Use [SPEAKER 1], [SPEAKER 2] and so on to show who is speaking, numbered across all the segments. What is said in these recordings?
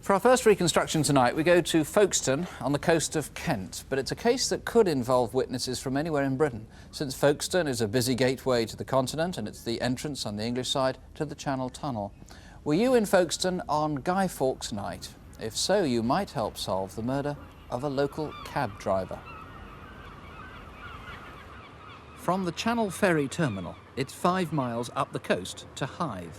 [SPEAKER 1] For our first reconstruction tonight, we go to Folkestone on the coast of Kent, but it's a case that could involve witnesses from anywhere in Britain, since Folkestone is a busy gateway to the continent and it's the entrance on the English side to the Channel Tunnel. Were you in Folkestone on Guy Fawkes night? If so, you might help solve the murder of a local cab driver. From the Channel Ferry Terminal, it's 5 miles up the coast to Hythe.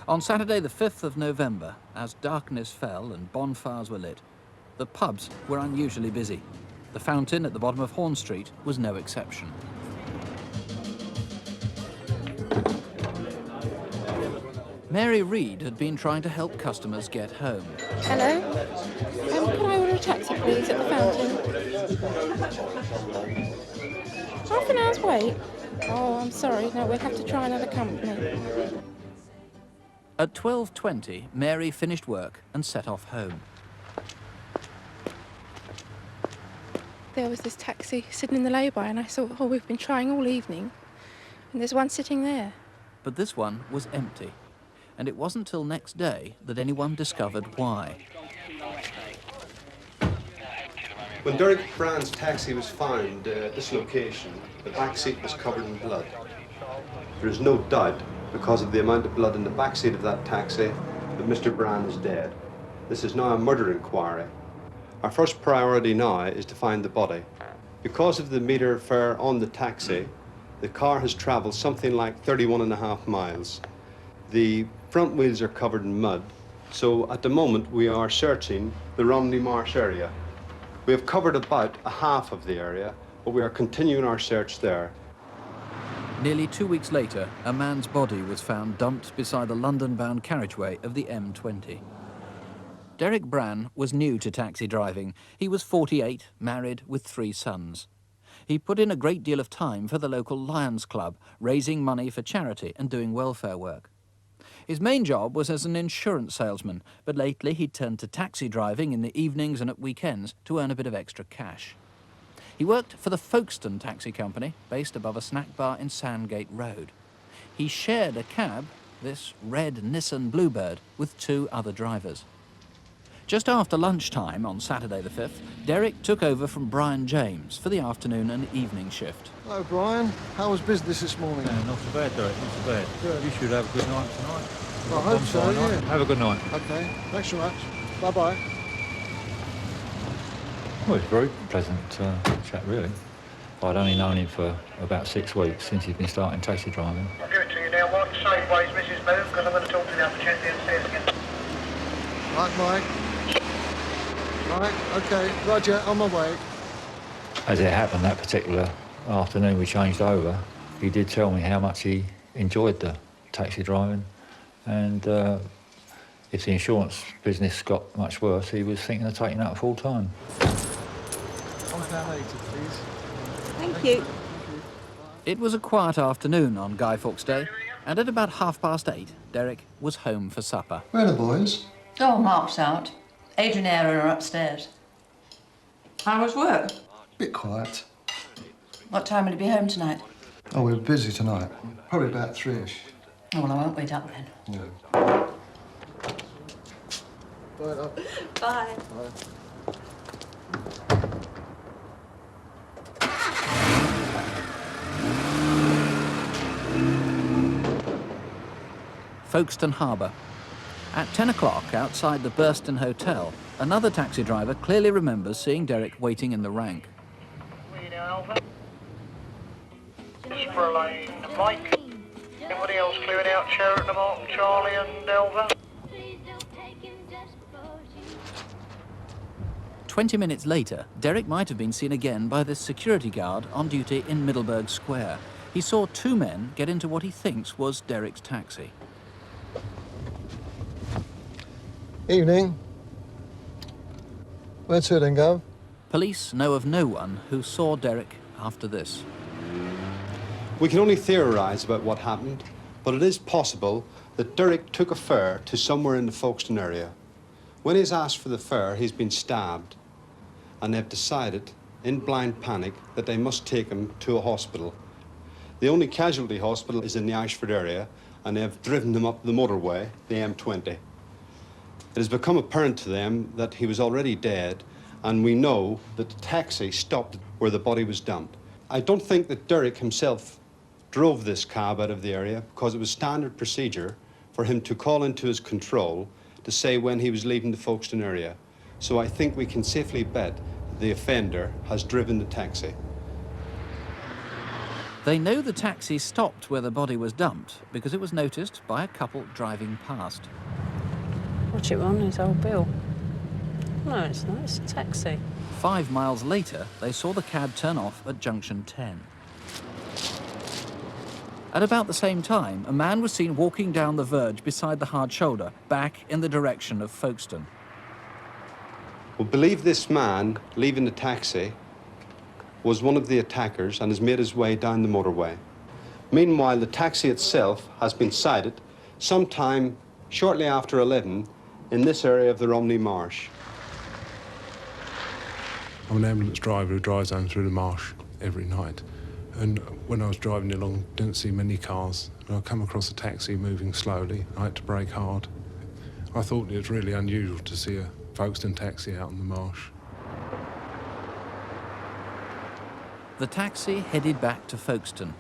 [SPEAKER 1] On Saturday the 5th of November, as darkness fell and bonfires were lit, the pubs were unusually busy. The Fountain at the bottom of Horn Street was no exception. Mary Reed had been trying to help customers get home.
[SPEAKER 2] Hello? Can I order a taxi, please, at the Fountain? Half an hour's wait? Oh, I'm sorry. No, we'll have to try another company.
[SPEAKER 1] At 12:20, Mary finished work and set off home.
[SPEAKER 2] There was this taxi sitting in the lay-by, and I thought, oh, we've been trying all evening, and there's one sitting there.
[SPEAKER 1] But this one was empty, and it wasn't till next day that anyone discovered why.
[SPEAKER 3] When Derek Brann's taxi was found at this location, the back seat was covered in blood. There is no doubt, because of the amount of blood in the back seat of that taxi, that Mr. Brann is dead. This is now a murder inquiry. Our first priority now is to find the body. Because of the meter fare on the taxi, the car has travelled something like 31.5 miles. The front wheels are covered in mud, so at the moment we are searching the Romney Marsh area. We have covered about a half of the area, but we are continuing our search there.
[SPEAKER 1] Nearly 2 weeks later, a man's body was found dumped beside the London-bound carriageway of the M20. Derek Brann was new to taxi driving. He was 48, married with 3 sons. He put in a great deal of time for the local Lions Club, raising money for charity and doing welfare work. His main job was as an insurance salesman, but lately he'd turned to taxi driving in the evenings and at weekends to earn a bit of extra cash. He worked for the Folkestone Taxi Company, based above a snack bar in Sandgate Road. He shared a cab, this red Nissan Bluebird, with 2 other drivers. Just after lunchtime on Saturday the 5th, Derek took over from Brian James for the afternoon and evening shift.
[SPEAKER 4] Hello, Brian. How was business this morning?
[SPEAKER 5] Not so bad, Derek, not so bad.
[SPEAKER 4] Good.
[SPEAKER 5] You should have a good night tonight.
[SPEAKER 4] I hope so, yeah.
[SPEAKER 5] Have a good night.
[SPEAKER 4] Okay, thanks so much. Bye-bye.
[SPEAKER 5] Well, it's a very pleasant chat, really. I'd only known him for about 6 weeks since he'd been starting taxi driving.
[SPEAKER 6] I'll give it to you now. Watch safe ways, Mrs. Moon, because I'm going to talk to you down the downstairs again.
[SPEAKER 4] Right, Mike. Right, okay. Roger, on my way.
[SPEAKER 5] As it happened, that particular afternoon we changed over, he did tell me how much he enjoyed the taxi driving, and if the insurance business got much worse, he was thinking of taking that full time.
[SPEAKER 4] £1.80, please.
[SPEAKER 2] Thank you.
[SPEAKER 1] It was a quiet afternoon on Guy Fawkes Day, and at about 8:30, Derek was home for supper.
[SPEAKER 4] Where are the boys?
[SPEAKER 7] Oh, Mark's out. Adrian and Aaron are upstairs. How was work?
[SPEAKER 4] Bit quiet.
[SPEAKER 7] What time will you be home tonight?
[SPEAKER 4] Oh, we're busy tonight. Probably about 3-ish.
[SPEAKER 7] Oh, well, I won't wait up then.
[SPEAKER 4] Yeah. Bye, love.
[SPEAKER 7] Bye.
[SPEAKER 4] Bye.
[SPEAKER 1] Folkestone Harbour. At 10 o'clock, outside the Burston Hotel, another taxi driver clearly remembers seeing Derek waiting in the rank.
[SPEAKER 6] Lorraine, Mike. Anybody else clearing out Sheraton, Mark, Charlie and Elva?
[SPEAKER 1] 20 minutes later, Derek might have been seen again by the security guard on duty in Middleburg Square. He saw 2 men get into what he thinks was Derek's taxi.
[SPEAKER 4] Evening. Where to then, Gov?
[SPEAKER 1] Police know of no one who saw Derek after this.
[SPEAKER 3] We can only theorise about what happened, but it is possible that Derek took a fare to somewhere in the Folkestone area. When he's asked for the fare, he's been stabbed, and they've decided, in blind panic, that they must take him to a hospital. The only casualty hospital is in the Ashford area, and they've driven him up the motorway, the M20. It has become apparent to them that he was already dead, and we know that the taxi stopped where the body was dumped. I don't think that Derek himself drove this cab out of the area, because it was standard procedure for him to call into his control to say when he was leaving the Folkestone area. So I think we can safely bet the offender has driven the taxi.
[SPEAKER 1] They know the taxi stopped where the body was dumped because it was noticed by a couple driving past.
[SPEAKER 8] Watch it on his old bill. No, it's not. It's a taxi.
[SPEAKER 1] 5 miles later, they saw the cab turn off at junction 10. At about the same time, a man was seen walking down the verge beside the hard shoulder, back in the direction of Folkestone.
[SPEAKER 3] We believe this man leaving the taxi was one of the attackers and has made his way down the motorway. Meanwhile, the taxi itself has been sighted sometime shortly after 11 in this area of the Romney Marsh.
[SPEAKER 9] I'm an ambulance driver who drives down through the marsh every night. And when I was driving along, didn't see many cars. And I come across a taxi moving slowly. I had to brake hard. I thought it was really unusual to see a Folkestone taxi out in the marsh.
[SPEAKER 1] The taxi headed back to Folkestone,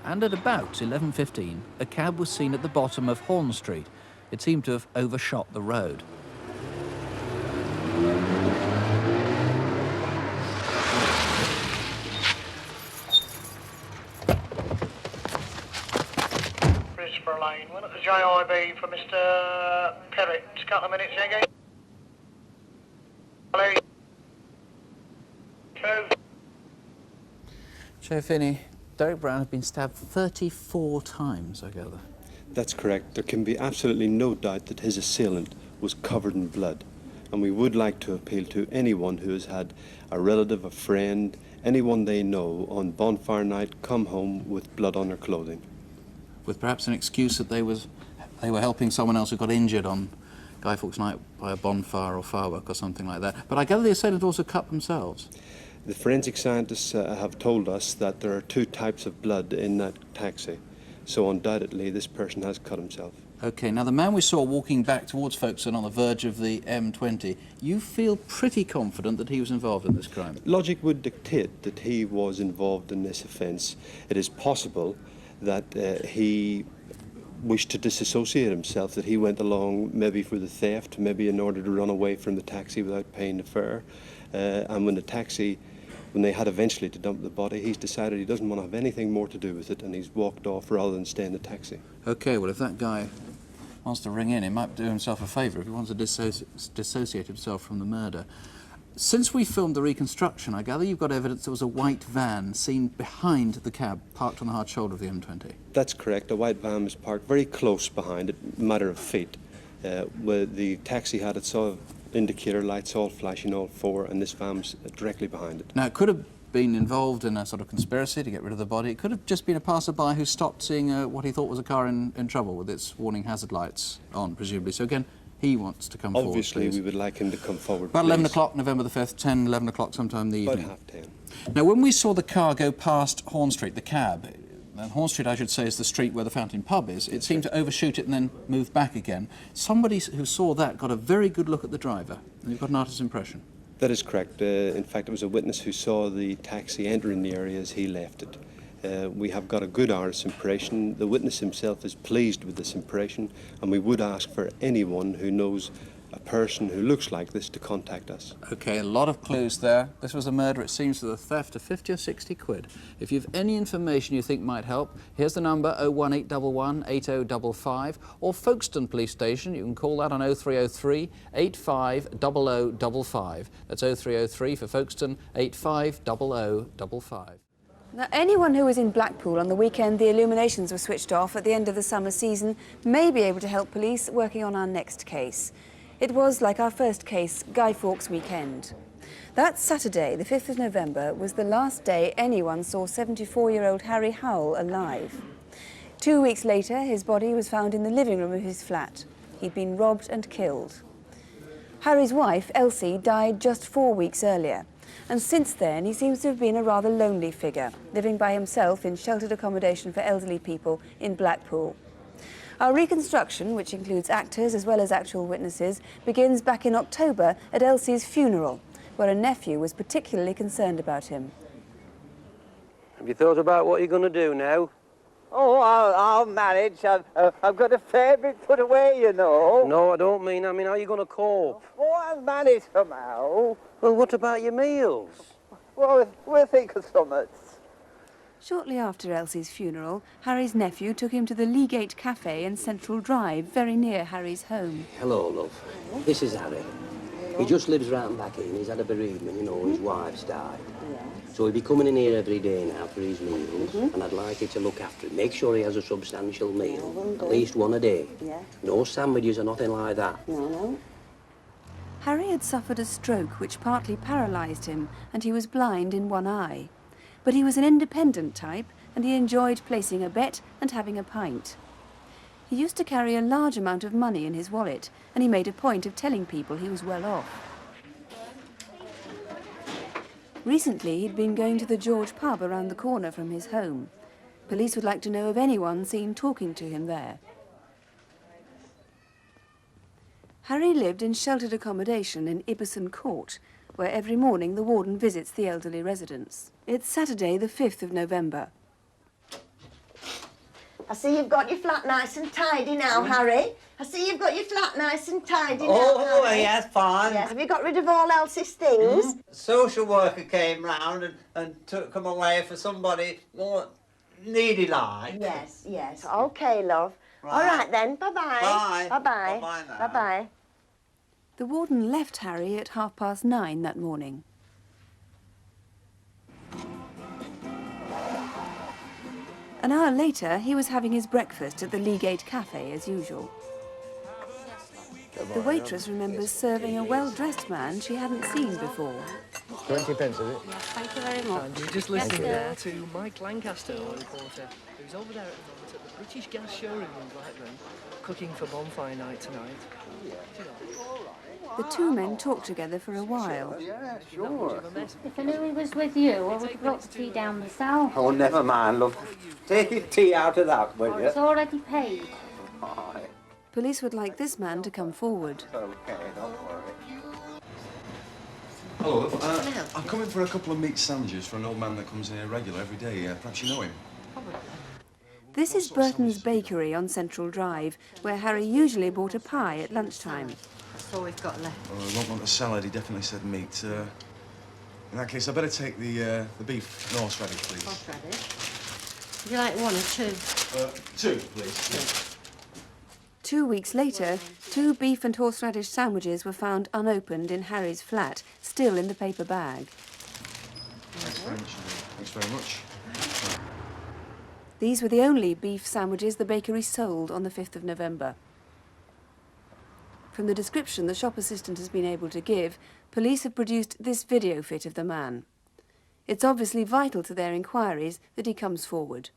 [SPEAKER 1] and at about 11:15, a cab was seen at the bottom of Horn Street. It seemed to have overshot the road.
[SPEAKER 6] Christopher Lane, one at the JIB for Mr. Perrott. Just a couple of minutes, Eggy. Hello. Two.
[SPEAKER 1] Joe Finney, Derek Brann had been stabbed 34 times, I gather.
[SPEAKER 3] That's correct. There can be absolutely no doubt that his assailant was covered in blood. And we would like to appeal to anyone who has had a relative, a friend, anyone they know on bonfire night come home with blood on their clothing.
[SPEAKER 1] With perhaps an excuse that they were helping someone else who got injured on Guy Fawkes Night by a bonfire or firework or something like that. But I gather the assailant also cut themselves.
[SPEAKER 3] The forensic scientists have told us that there are two types of blood in that taxi. So undoubtedly this person has cut himself.
[SPEAKER 1] OK, now the man we saw walking back towards Folkestone on the verge of the M20, you feel pretty confident that he was involved in this crime?
[SPEAKER 3] Logic would dictate that he was involved in this offence. It is possible that he wished to disassociate himself, that he went along maybe for the theft, maybe in order to run away from the taxi without paying the fare. And when they had eventually to dump the body, he's decided he doesn't want to have anything more to do with it, and he's walked off rather than stay in the taxi.
[SPEAKER 1] OK, well, if that guy wants to ring in, he might do himself a favour if he wants to dissociate himself from the murder. Since we filmed the reconstruction, I gather you've got evidence there was a white van seen behind the cab, parked on the hard shoulder of the M20.
[SPEAKER 3] That's correct. A white van was parked very close behind it, a matter of feet. Where the taxi had its indicator lights all flashing, all four, and this van was directly behind it.
[SPEAKER 1] Now, it could have been involved in a sort of conspiracy to get rid of the body. It could have just been a passerby who stopped seeing what he thought was a car in trouble with its warning hazard lights on, presumably. So again, he wants to come forward,
[SPEAKER 3] Obviously,
[SPEAKER 1] please.
[SPEAKER 3] we would like him to come forward,
[SPEAKER 1] About
[SPEAKER 3] please.
[SPEAKER 1] 11 o'clock, November the 5th, 10, 11 o'clock sometime in the evening.
[SPEAKER 3] About 10:30.
[SPEAKER 1] Now, when we saw the car go past Horn Street, the cab, and Horn Street, I should say, is the street where the Fountain Pub is, it seemed to overshoot it and then move back again. Somebody who saw that got a very good look at the driver, and you've got an artist's impression.
[SPEAKER 3] That is correct. In fact, it was a witness who saw the taxi entering the area as he left it. We have got a good artist's impression. The witness himself is pleased with this impression, and we would ask for anyone who knows a person who looks like this to contact us.
[SPEAKER 1] OK, a lot of clues there. This was a murder, it seems, with a theft of 50 or 60 quid. If you've any information you think might help, here's the number 01811 8055, or Folkestone Police Station. You can call that on 0303 850055. That's 0303 for Folkestone, 850055.
[SPEAKER 10] Now, anyone who was in Blackpool on the weekend the illuminations were switched off at the end of the summer season may be able to help police working on our next case. It was like our first case, Guy Fawkes weekend. That Saturday, the 5th of November, was the last day anyone saw 74-year-old Harry Howell alive. 2 weeks later, his body was found in the living room of his flat. He'd been robbed and killed. Harry's wife, Elsie, died just 4 weeks earlier. And since then, he seems to have been a rather lonely figure, living by himself in sheltered accommodation for elderly people in Blackpool. Our reconstruction, which includes actors as well as actual witnesses, begins back in October at Elsie's funeral, where a nephew was particularly concerned about him.
[SPEAKER 11] Have you thought about what you're going to do now?
[SPEAKER 12] Oh, I'll manage. I've got a fair bit put away, you know.
[SPEAKER 11] No, I don't mean. I mean, how are you going to cope?
[SPEAKER 12] Oh, I'll manage somehow.
[SPEAKER 11] Well, what about your meals?
[SPEAKER 12] Well, we'll think of something.
[SPEAKER 10] Shortly after Elsie's funeral, Harry's nephew took him to the Leagate Cafe in Central Drive, very near Harry's home.
[SPEAKER 11] Hello, love. This is Harry. He just lives round back in. He's had a bereavement, you know, his wife's died. So he'll be coming in here every day now for his meals, and I'd like you to look after him. Make sure he has a substantial meal, at least one a day. No sandwiches or nothing like that.
[SPEAKER 10] No. Harry had suffered a stroke which partly paralysed him, and he was blind in one eye. But he was an independent type, and he enjoyed placing a bet and having a pint. He used to carry a large amount of money in his wallet, and he made a point of telling people he was well off. Recently, he'd been going to the George pub around the corner from his home. Police would like to know of anyone seen talking to him there. Harry lived in sheltered accommodation in Ibbison Court, where every morning the warden visits the elderly residents. It's Saturday, the 5th of November.
[SPEAKER 13] I see you've got your flat nice and tidy now, Harry. I see you've got your flat nice and tidy now,
[SPEAKER 12] Oh,
[SPEAKER 13] Harry.
[SPEAKER 12] yes, fine.
[SPEAKER 13] Yes. Have you got rid of all Elsie's things?
[SPEAKER 12] The social worker came round and took them away for somebody more needy like.
[SPEAKER 13] Yes, yes. OK, love.
[SPEAKER 12] Right.
[SPEAKER 13] All right, then. Bye-bye.
[SPEAKER 12] Bye.
[SPEAKER 13] Bye-bye.
[SPEAKER 12] Bye-bye now.
[SPEAKER 13] Bye-bye.
[SPEAKER 10] The warden left Harry at 9:30 that morning. An hour later, he was having his breakfast at the Leagate Cafe as usual. The waitress remembers serving a well-dressed man she hadn't seen before.
[SPEAKER 11] 20 pence, is it?
[SPEAKER 8] Yes, thank you very much.
[SPEAKER 14] You just listen there to Mike Lancaster, our reporter, who's over there at the moment at the British Gas showroom in Blackburn, cooking for bonfire night tonight.
[SPEAKER 10] The two men talked together for a while.
[SPEAKER 12] Yeah, sure.
[SPEAKER 15] If I knew he was with you, I would have brought the tea down myself.
[SPEAKER 12] Oh, never mind, love. Take your tea out of that, will you?
[SPEAKER 15] It's already paid.
[SPEAKER 10] Police would like this man to come forward.
[SPEAKER 12] Okay, don't worry.
[SPEAKER 16] Hello, love. I'm coming for a couple of meat sandwiches for an old man that comes in here regular every day. Perhaps you know him.
[SPEAKER 10] This is Burton's Bakery on Central Drive, where Harry usually bought a pie at lunchtime.
[SPEAKER 7] That's all we've got left.
[SPEAKER 16] Oh, I won't want a salad. He definitely said meat. In that case, I better take the beef and horseradish, please.
[SPEAKER 15] Horseradish. Would you like one or two?
[SPEAKER 16] Two, please. Yeah.
[SPEAKER 10] 2 weeks later, 2 beef and horseradish sandwiches were found unopened in Harry's flat, still in the paper bag.
[SPEAKER 16] Thanks very much. Thanks very much.
[SPEAKER 10] These were the only beef sandwiches the bakery sold on the 5th of November. From the description the shop assistant has been able to give, police have produced this video fit of the man. It's obviously vital to their inquiries that he comes forward.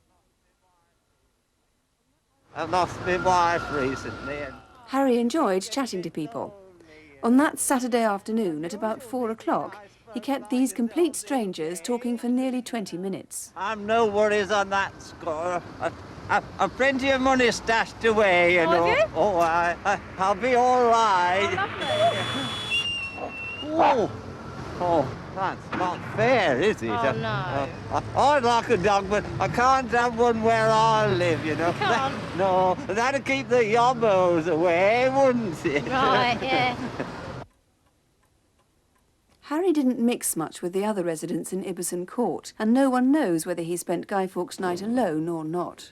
[SPEAKER 12] I've lost my wife recently.
[SPEAKER 10] Harry enjoyed chatting to people. On that Saturday afternoon at about 4 o'clock, he kept these complete strangers talking for nearly 20 minutes.
[SPEAKER 12] I've no worries on that score. I've plenty of money stashed away, you know.
[SPEAKER 8] Have you?
[SPEAKER 12] Oh, I'll be all right.
[SPEAKER 8] Oh,
[SPEAKER 12] Oh, that's not fair, is it?
[SPEAKER 8] Oh, no.
[SPEAKER 12] I'd like a dog, but I can't have one where I live, you know.
[SPEAKER 8] You can't?
[SPEAKER 12] No, that'd keep the yobbos away, wouldn't it?
[SPEAKER 15] Right, yeah.
[SPEAKER 10] Harry didn't mix much with the other residents in Ibbison Court, and no one knows whether he spent Guy Fawkes' night alone or not.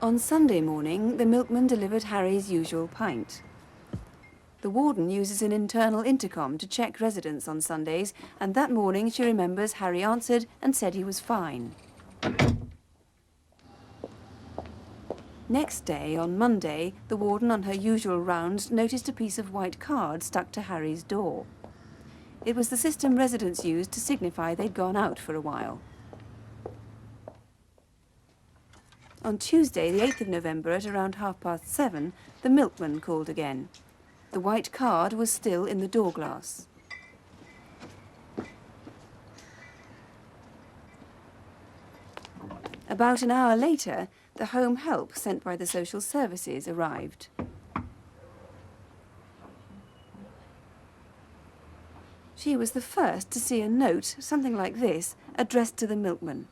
[SPEAKER 10] On Sunday morning, the milkman delivered Harry's usual pint. The warden uses an internal intercom to check residents on Sundays, and that morning she remembers Harry answered and said he was fine. Next day, on Monday, the warden on her usual rounds noticed a piece of white card stuck to Harry's door. It was the system residents used to signify they'd gone out for a while. On Tuesday, the 8th of November, at around 7:30, the milkman called again. The white card was still in the door glass. About an hour later, the home help sent by the social services arrived. She was the first to see a note, something like this, addressed to the milkman.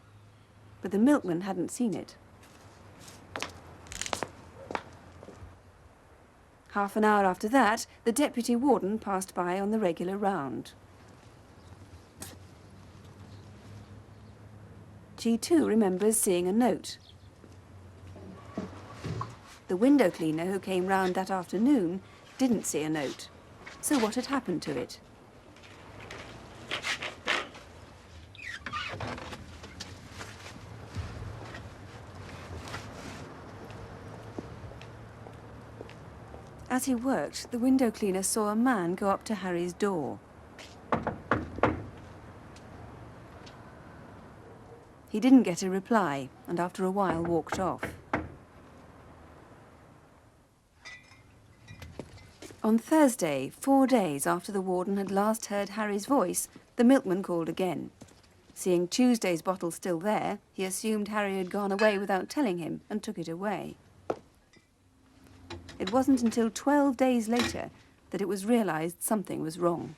[SPEAKER 10] But the milkman hadn't seen it. Half an hour after that, the deputy warden passed by on the regular round. She too remembers seeing a note. The window cleaner who came round that afternoon didn't see a note. So what had happened to it? As he worked, the window cleaner saw a man go up to Harry's door. He didn't get a reply, and after a while walked off. On Thursday, 4 days after the warden had last heard Harry's voice, the milkman called again. Seeing Tuesday's bottle still there, he assumed Harry had gone away without telling him and took it away. It wasn't until 12 days later that it was realised something was wrong.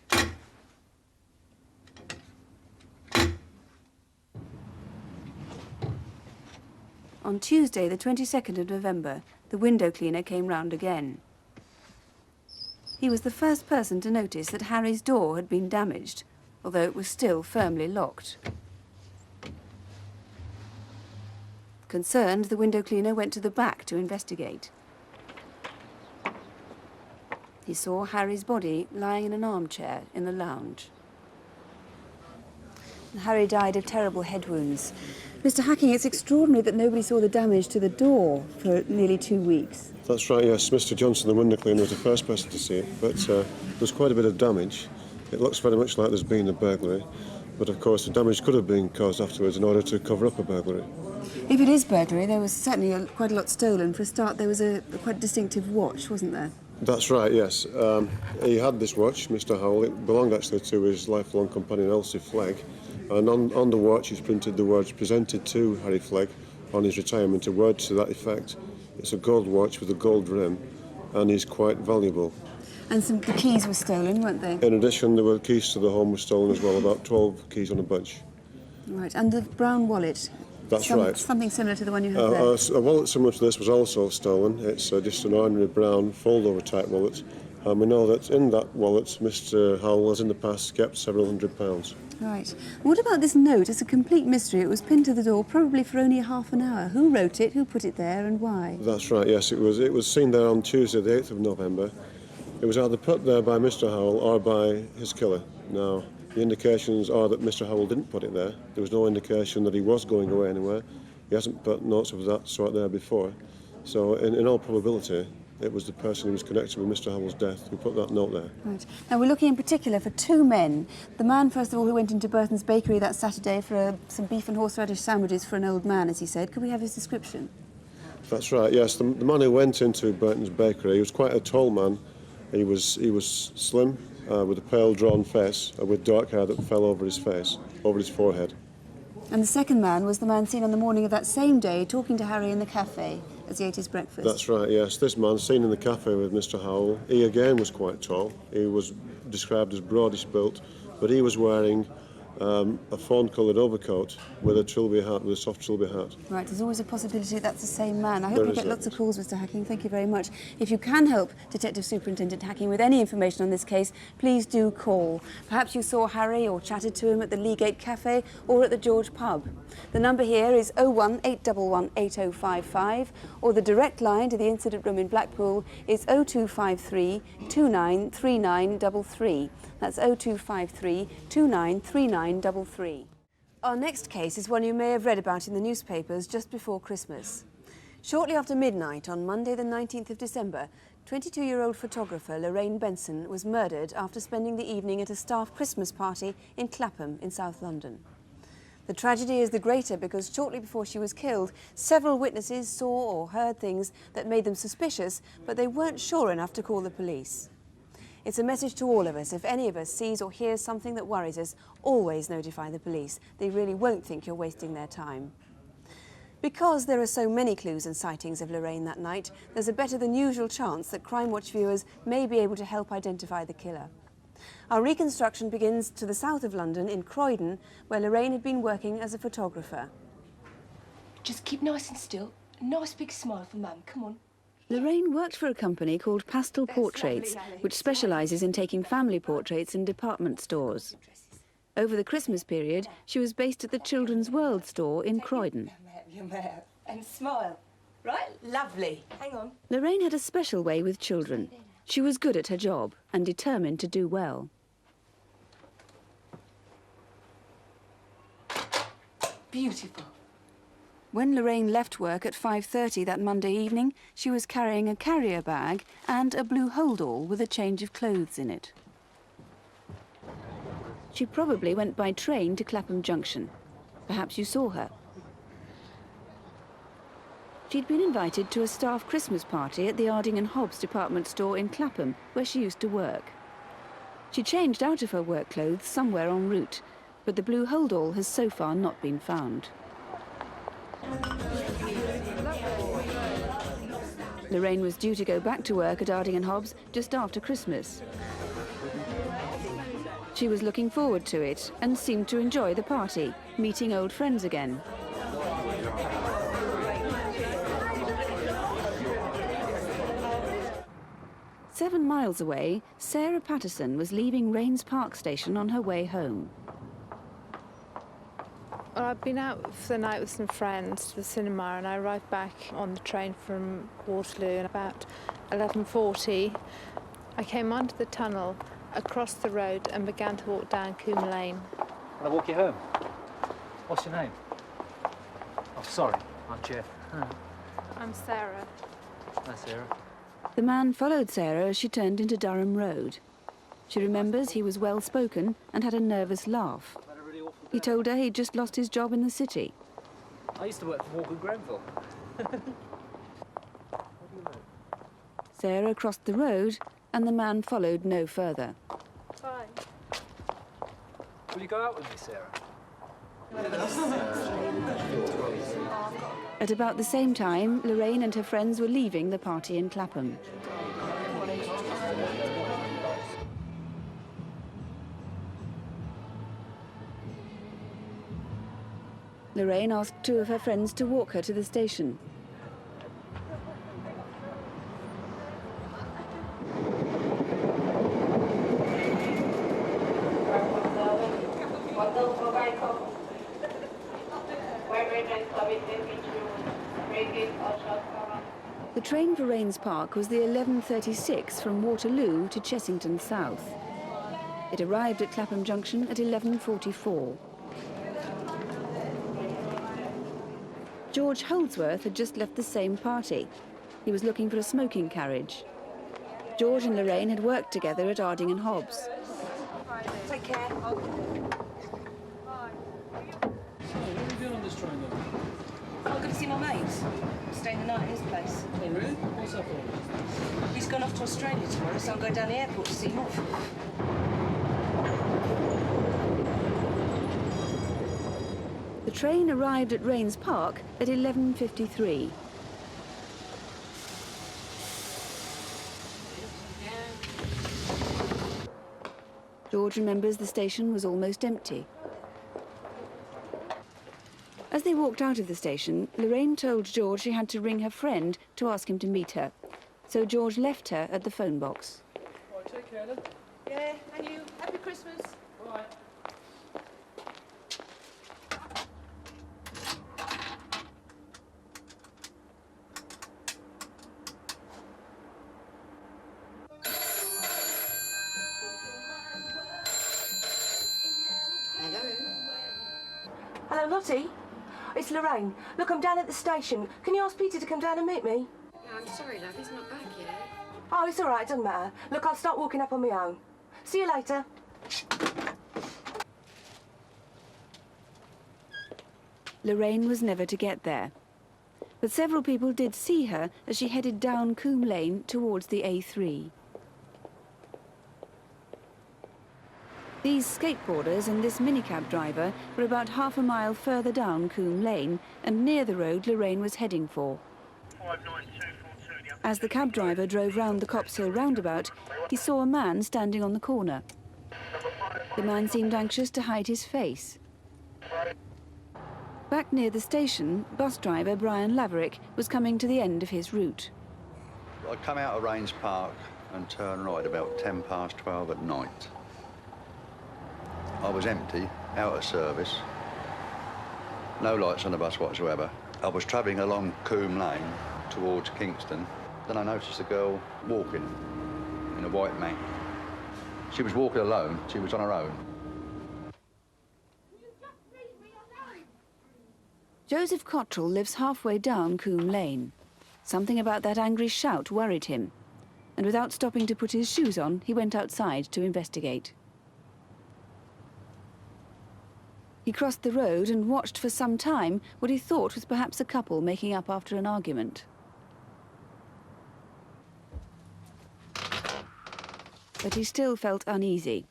[SPEAKER 10] On Tuesday, the 22nd of November, the window cleaner came round again. He was the first person to notice that Harry's door had been damaged, although it was still firmly locked. Concerned, the window cleaner went to the back to investigate. He saw Harry's body lying in an armchair in the lounge. Harry died of terrible head wounds. Mr. Hacking, it's extraordinary that nobody saw the damage to the door for nearly 2 weeks.
[SPEAKER 3] That's right, yes. Mr. Johnson, the window cleaner, was the first person to see it, but there's quite a bit of damage. It looks very much like there's been a burglary, but of course the damage could have been caused afterwards in order to cover up a burglary.
[SPEAKER 10] If it is burglary, there was certainly quite a lot stolen. For a start, there was a quite distinctive watch, wasn't there?
[SPEAKER 3] That's right, yes. He had this watch, Mr. Howell. It belonged actually to his lifelong companion, Elsie Flegg. And on the watch, he's printed the words presented to Harry Flegg on his retirement, a word to that effect. It's a gold watch with a gold rim, and is quite valuable.
[SPEAKER 10] And the keys were stolen, weren't they?
[SPEAKER 3] In addition, there were keys to the home were stolen as well, about 12 keys on a bunch.
[SPEAKER 10] Right, and the brown wallet?
[SPEAKER 3] That's right.
[SPEAKER 10] Something similar to the one you have there?
[SPEAKER 3] A wallet similar to this was also stolen. It's just an ordinary brown fold-over type wallet. And we know that in that wallet, Mr. Howell has in the past kept several £100s.
[SPEAKER 10] Right. What about this note? It's a complete mystery. It was pinned to the door probably for only half an hour. Who wrote it? Who put it there and why?
[SPEAKER 3] That's right, yes. It was seen there on Tuesday, the 8th of November. It was either put there by Mr. Howell or by his killer. Now, the indications are that Mr. Howell didn't put it there. There was no indication that he was going away anywhere. He hasn't put notes of that sort there before. So, in all probability, it was the person who was connected with Mr. Howell's death who put that note there.
[SPEAKER 10] Right. Now, we're looking in particular for 2 men. The man, first of all, who went into Burton's bakery that Saturday for some beef and horseradish sandwiches for an old man, as he said. Could we have his description?
[SPEAKER 3] That's right, yes. The man who went into Burton's bakery, he was quite a tall man. He was slim, with a pale, drawn face, with dark hair that fell over his face, over his forehead.
[SPEAKER 10] And the second man was the man seen on the morning of that same day talking to Harry in the cafe as he ate his breakfast.
[SPEAKER 3] That's right, yes. This man seen in the cafe with Mr. Howell, he again was quite tall. He was described as broadish built, but he was wearing a fawn-coloured overcoat with a trilby hat, with a soft trilby hat.
[SPEAKER 10] Right, there's always a possibility that's the same man. I hope
[SPEAKER 3] There
[SPEAKER 10] we
[SPEAKER 3] is
[SPEAKER 10] get
[SPEAKER 3] that.
[SPEAKER 10] lots of calls, Mr. Hacking. Thank you very much. If you can help Detective Superintendent Hacking with any information on this case, please do call. Perhaps you saw Harry or chatted to him at the Leagate Cafe or at the George Pub. The number here is 01811 8055, or the direct line to the incident room in Blackpool is 0253 293933. That's 0253 293933. Our next case is one you may have read about in the newspapers just before Christmas. Shortly after midnight on Monday the 19th of December, 22-year-old photographer Lorraine Benson was murdered after spending the evening at a staff Christmas party in Clapham in South London. The tragedy is the greater because shortly before she was killed, several witnesses saw or heard things that made them suspicious, but they weren't sure enough to call the police. It's a message to all of us. If any of us sees or hears something that worries us, always notify the police. They really won't think you're wasting their time. Because there are so many clues and sightings of Lorraine that night, there's a better than usual chance that Crimewatch viewers may be able to help identify the killer. Our reconstruction begins to the south of London in Croydon, where Lorraine had been working as a photographer.
[SPEAKER 17] Just keep nice and still. A nice big smile for Mum, come on.
[SPEAKER 10] Lorraine worked for a company called Pastel Portraits, which specialises in taking family portraits in department stores. Over the Christmas period, she was based at the Children's World store in Croydon.
[SPEAKER 17] And smile. Right? Lovely. Hang on.
[SPEAKER 10] Lorraine had a special way with children. She was good at her job and determined to do well.
[SPEAKER 17] Beautiful.
[SPEAKER 10] When Lorraine left work at 5:30 that Monday evening, she was carrying a carrier bag and a blue holdall with a change of clothes in it. She probably went by train to Clapham Junction. Perhaps you saw her. She'd been invited to a staff Christmas party at the Arding and Hobbs department store in Clapham, where she used to work. She changed out of her work clothes somewhere en route, but the blue holdall has so far not been found. Lorraine was due to go back to work at Arding and Hobbs just after Christmas. She was looking forward to it and seemed to enjoy the party, meeting old friends again. Seven miles away, Sarah Patterson was leaving Rains Park Station on her way home.
[SPEAKER 2] Well, I'd been out for the night with some friends to the cinema, and I arrived back on the train from Waterloo at about 11:40. I came onto the tunnel, across the road, and began to walk down Coombe Lane.
[SPEAKER 18] Can I walk you home? What's your name? Oh, sorry, I'm Jeff.
[SPEAKER 2] I'm Sarah.
[SPEAKER 18] Hi, Sarah.
[SPEAKER 10] The man followed Sarah as she turned into Durham Road. She remembers he was well-spoken and had a nervous laugh. He told her he'd just lost his job in the city.
[SPEAKER 18] I used to work for Walker Grenville.
[SPEAKER 10] Sarah crossed the road and the man followed no further.
[SPEAKER 2] Bye.
[SPEAKER 18] Will you go out with me, Sarah?
[SPEAKER 10] At about the same time, Lorraine and her friends were leaving the party in Clapham. Lorraine asked two of her friends to walk her to the station. The train for Rains Park was the 11:36 from Waterloo to Chessington South. It arrived at Clapham Junction at 11:44. George Holdsworth had just left the same party. He was looking for a smoking carriage. George and Lorraine had worked together at Arding and Hobbs.
[SPEAKER 17] Take care.
[SPEAKER 18] What are you doing on this train then?
[SPEAKER 17] I'm going to see my mates. Staying the night in his place.
[SPEAKER 18] Oh, really? What's that for?
[SPEAKER 17] He's gone off to Australia tomorrow, so I'm going down the airport to see him off.
[SPEAKER 10] The train arrived at Rains Park at 11:53. George remembers the station was almost empty. As they walked out of the station, Lorraine told George she had to ring her friend to ask him to meet her. So George left her at the phone box.
[SPEAKER 18] Right, take care then.
[SPEAKER 2] Yeah, and you. Happy Christmas.
[SPEAKER 18] Bye.
[SPEAKER 17] Hello, Lottie. It's Lorraine. Look, I'm down at the station. Can you ask Peter to come down and meet me?
[SPEAKER 19] Yeah, I'm sorry, love. He's not back yet.
[SPEAKER 17] Oh, it's all right. It doesn't matter. Look, I'll start walking up on my own. See you later.
[SPEAKER 10] Lorraine was never to get there. But several people did see her as she headed down Coombe Lane towards the A3. These skateboarders and this minicab driver were about half a mile further down Coombe Lane and near the road Lorraine was heading for. As the cab driver drove round the Cops Hill roundabout, he saw a man standing on the corner. The man seemed anxious to hide his face. Back near the station, bus driver Brian Laverick was coming to the end of his route.
[SPEAKER 20] I come out of Rains Park and turn right about 12:10 at night. I was empty, out of service, no lights on the bus whatsoever. I was travelling along Coombe Lane towards Kingston. Then I noticed a girl walking in a white man. She was walking alone, she was on her own.
[SPEAKER 10] Joseph Cottrell lives halfway down Coombe Lane. Something about that angry shout worried him, and without stopping to put his shoes on, he went outside to investigate. He crossed the road and watched for some time what he thought was perhaps a couple making up after an argument. But he still felt uneasy.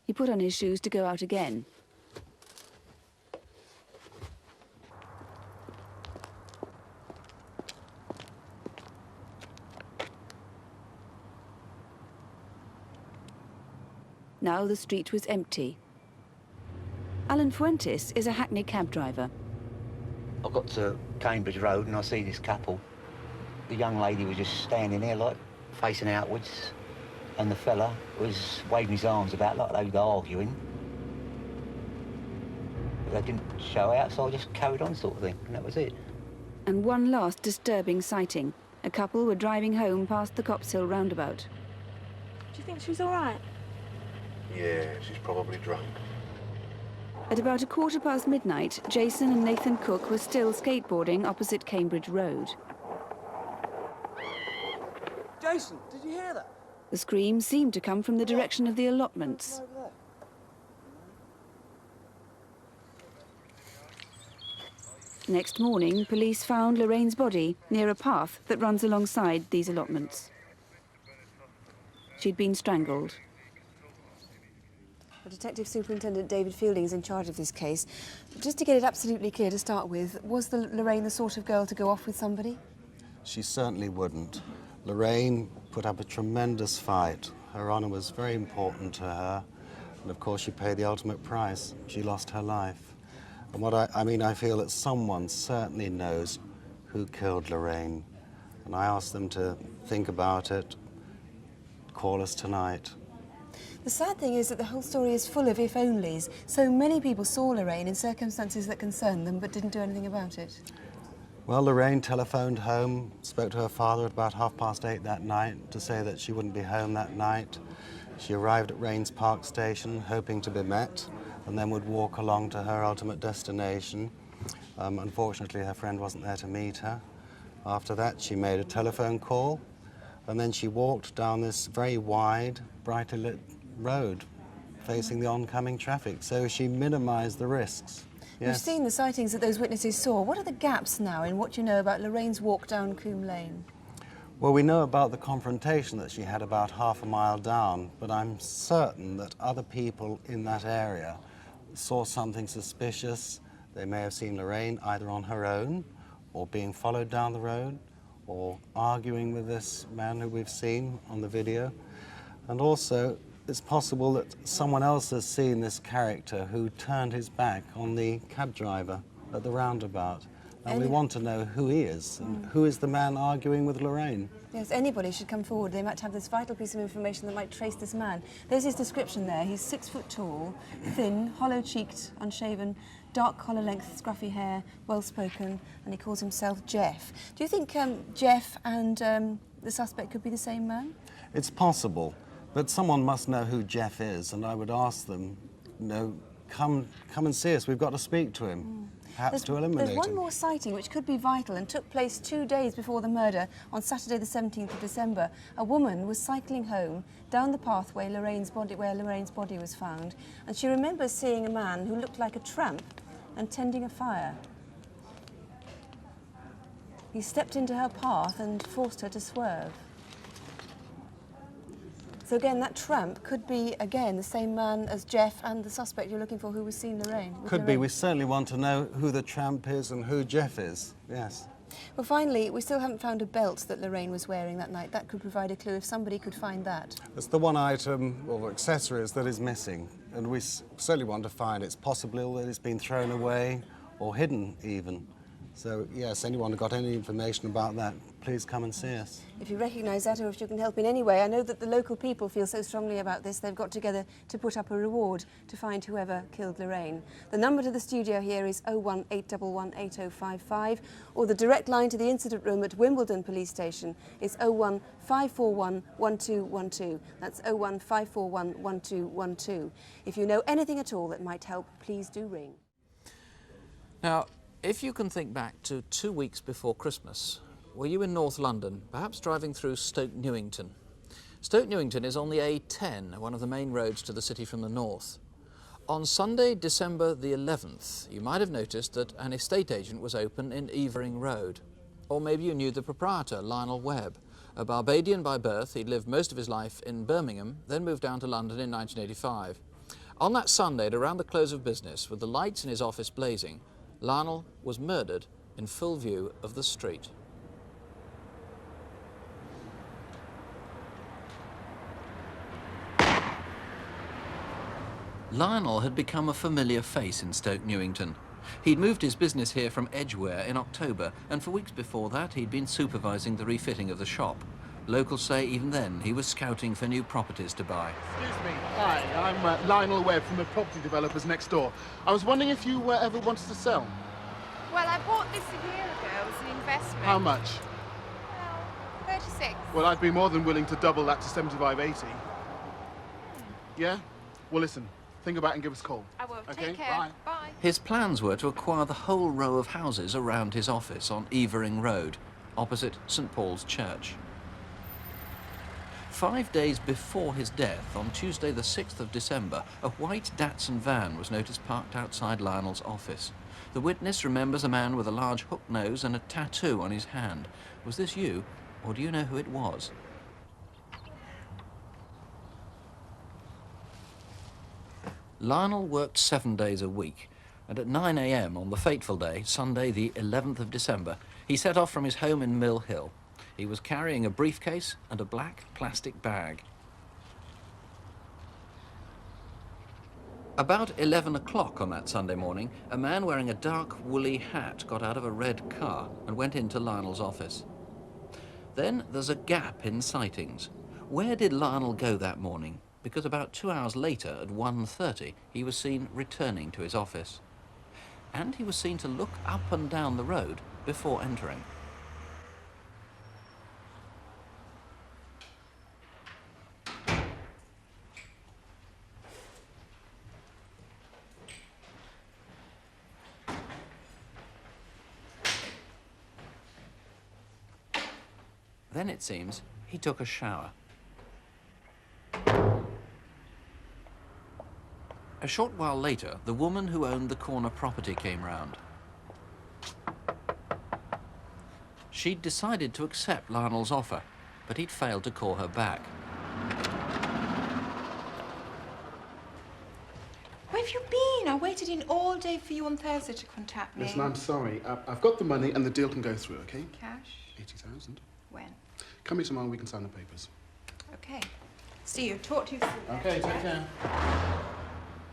[SPEAKER 10] He put on his shoes to go out again. Now the street was empty. Alan Fuentes is a Hackney cab driver.
[SPEAKER 11] I got to Cambridge Road and I see this couple. The young lady was just standing there, like, facing outwards, and the fella was waving his arms about like they were arguing. But they didn't show out, so I just carried on, sort of thing, and that was it.
[SPEAKER 10] And one last disturbing sighting. A couple were driving home past the Cops Hill roundabout.
[SPEAKER 17] Do you think she's all right?
[SPEAKER 20] Yeah, she's probably drunk.
[SPEAKER 10] At about midnight, Jason and Nathan Cook were still skateboarding opposite Cambridge Road.
[SPEAKER 21] Jason, did you hear that?
[SPEAKER 10] The scream seemed to come from the direction of the allotments. Next morning, police found Lorraine's body near a path that runs alongside these allotments. She'd been strangled. Detective Superintendent David Fielding is in charge of this case. Just to get it absolutely clear to start with, was Lorraine the sort of girl to go off with somebody?
[SPEAKER 22] She certainly wouldn't. Lorraine put up a tremendous fight. Her honour was very important to her, and of course she paid the ultimate price. She lost her life. And I feel that someone certainly knows who killed Lorraine, and I asked them to think about it, call us tonight.
[SPEAKER 10] The sad thing is that the whole story is full of if-onlys. So many people saw Lorraine in circumstances that concerned them but didn't do anything about it.
[SPEAKER 22] Well, Lorraine telephoned home, spoke to her father at about 8:30 that night to say that she wouldn't be home that night. She arrived at Rains Park Station hoping to be met and then would walk along to her ultimate destination. Unfortunately, her friend wasn't there to meet her. After that, she made a telephone call and then she walked down this very wide, brightly lit road facing the oncoming traffic, so she minimised the risks. Yes.
[SPEAKER 10] You've seen the sightings that those witnesses saw. What are the gaps now in what you know about Lorraine's walk down Coombe Lane?
[SPEAKER 22] Well, we know about the confrontation that she had about half a mile down, but I'm certain that other people in that area saw something suspicious. They may have seen Lorraine either on her own or being followed down the road or arguing with this man who we've seen on the video. And also, it's possible that someone else has seen this character who turned his back on the cab driver at the roundabout. And we want to know who he is and who is the man arguing with Lorraine.
[SPEAKER 10] Yes, anybody should come forward. They might have this vital piece of information that might trace this man. There's his description there. He's 6 foot tall, thin, hollow-cheeked, unshaven, dark collar-length, scruffy hair, well-spoken, and he calls himself Jeff. Do you think Jeff and the suspect could be the same man?
[SPEAKER 22] It's possible. But someone must know who Jeff is, and I would ask them, come and see us. We've got to speak to him, perhaps to eliminate him.
[SPEAKER 10] There's one more sighting which could be vital and took place 2 days before the murder on Saturday the 17th of December. A woman was cycling home down the pathway where Lorraine's body was found, and she remembers seeing a man who looked like a tramp and tending a fire. He stepped into her path and forced her to swerve. So again, that tramp could be, again, the same man as Jeff and the suspect you're looking for who was seen Lorraine.
[SPEAKER 22] Could be. We certainly want to know who the tramp is and who Jeff is, yes.
[SPEAKER 10] Well, finally, we still haven't found a belt that Lorraine was wearing that night. That could provide a clue if somebody could find that.
[SPEAKER 22] It's the one item or accessories that is missing, and we certainly want to find it. It's possible that it's been thrown away or hidden even. So, yes, anyone who got any information about that, please come and see us.
[SPEAKER 10] If you recognise that or if you can help in any way, I know that the local people feel so strongly about this, they've got together to put up a reward to find whoever killed Lorraine. The number to the studio here is 018118055, or the direct line to the incident room at Wimbledon Police Station is 01541 1212. That's 01541 1212. If you know anything at all that might help, please do ring.
[SPEAKER 1] Now, if you can think back to 2 weeks before Christmas, were you in North London, perhaps driving through Stoke Newington? Stoke Newington is on the A10, one of the main roads to the city from the north. On Sunday, December the 11th, you might have noticed that an estate agent was open in Wareing Road. Or maybe you knew the proprietor, Lionel Webb. A Barbadian by birth, he'd lived most of his life in Birmingham, then moved down to London in 1985. On that Sunday, at around the close of business, with the lights in his office blazing, Lionel was murdered in full view of the street. Lionel had become a familiar face in Stoke Newington. He'd moved his business here from Edgware in October, and for weeks before that he'd been supervising the refitting of the shop. Locals say even then he was scouting for new properties to buy.
[SPEAKER 4] Excuse me. Hi, I'm Lionel Webb from the property developers next door. I was wondering if you ever wanted to sell.
[SPEAKER 5] Well, I bought this a year ago as an investment.
[SPEAKER 4] How much?
[SPEAKER 5] Well, 36.
[SPEAKER 4] Well, I'd be more than willing to double that to 75.80. Yeah? Well, listen. Think about it and give us a call.
[SPEAKER 5] I will.
[SPEAKER 4] Okay?
[SPEAKER 5] Take care.
[SPEAKER 4] Bye.
[SPEAKER 5] Bye.
[SPEAKER 1] His plans were to acquire the whole row of houses around his office on Wareing Road, opposite St Paul's Church. 5 days before his death, on Tuesday the 6th of December, a white Datsun van was noticed parked outside Lionel's office. The witness remembers a man with a large hook nose and a tattoo on his hand. Was this you, or do you know who it was? Lionel worked 7 days a week, and at 9 a.m. on the fateful day, Sunday the 11th of December, he set off from his home in Mill Hill. He was carrying a briefcase and a black plastic bag. About 11 o'clock on that Sunday morning, a man wearing a dark woolly hat got out of a red car and went into Lionel's office. Then there's a gap in sightings. Where did Lionel go that morning? Because about 2 hours later, at 1:30, he was seen returning to his office. And he was seen to look up and down the road before entering. Then, it seems, he took a shower. A short while later, the woman who owned the corner property came round. She'd decided to accept Lionel's offer, but he'd failed to call her back.
[SPEAKER 5] Where have you been? I waited in all day for you on Thursday to contact me.
[SPEAKER 4] Listen, I'm sorry. I've got the money and the deal can go through, okay?
[SPEAKER 5] Cash?
[SPEAKER 4] 80,000.
[SPEAKER 5] When?
[SPEAKER 4] Come here tomorrow, we can sign the papers.
[SPEAKER 5] Okay. See you. Talk to you soon.
[SPEAKER 4] Okay, take care.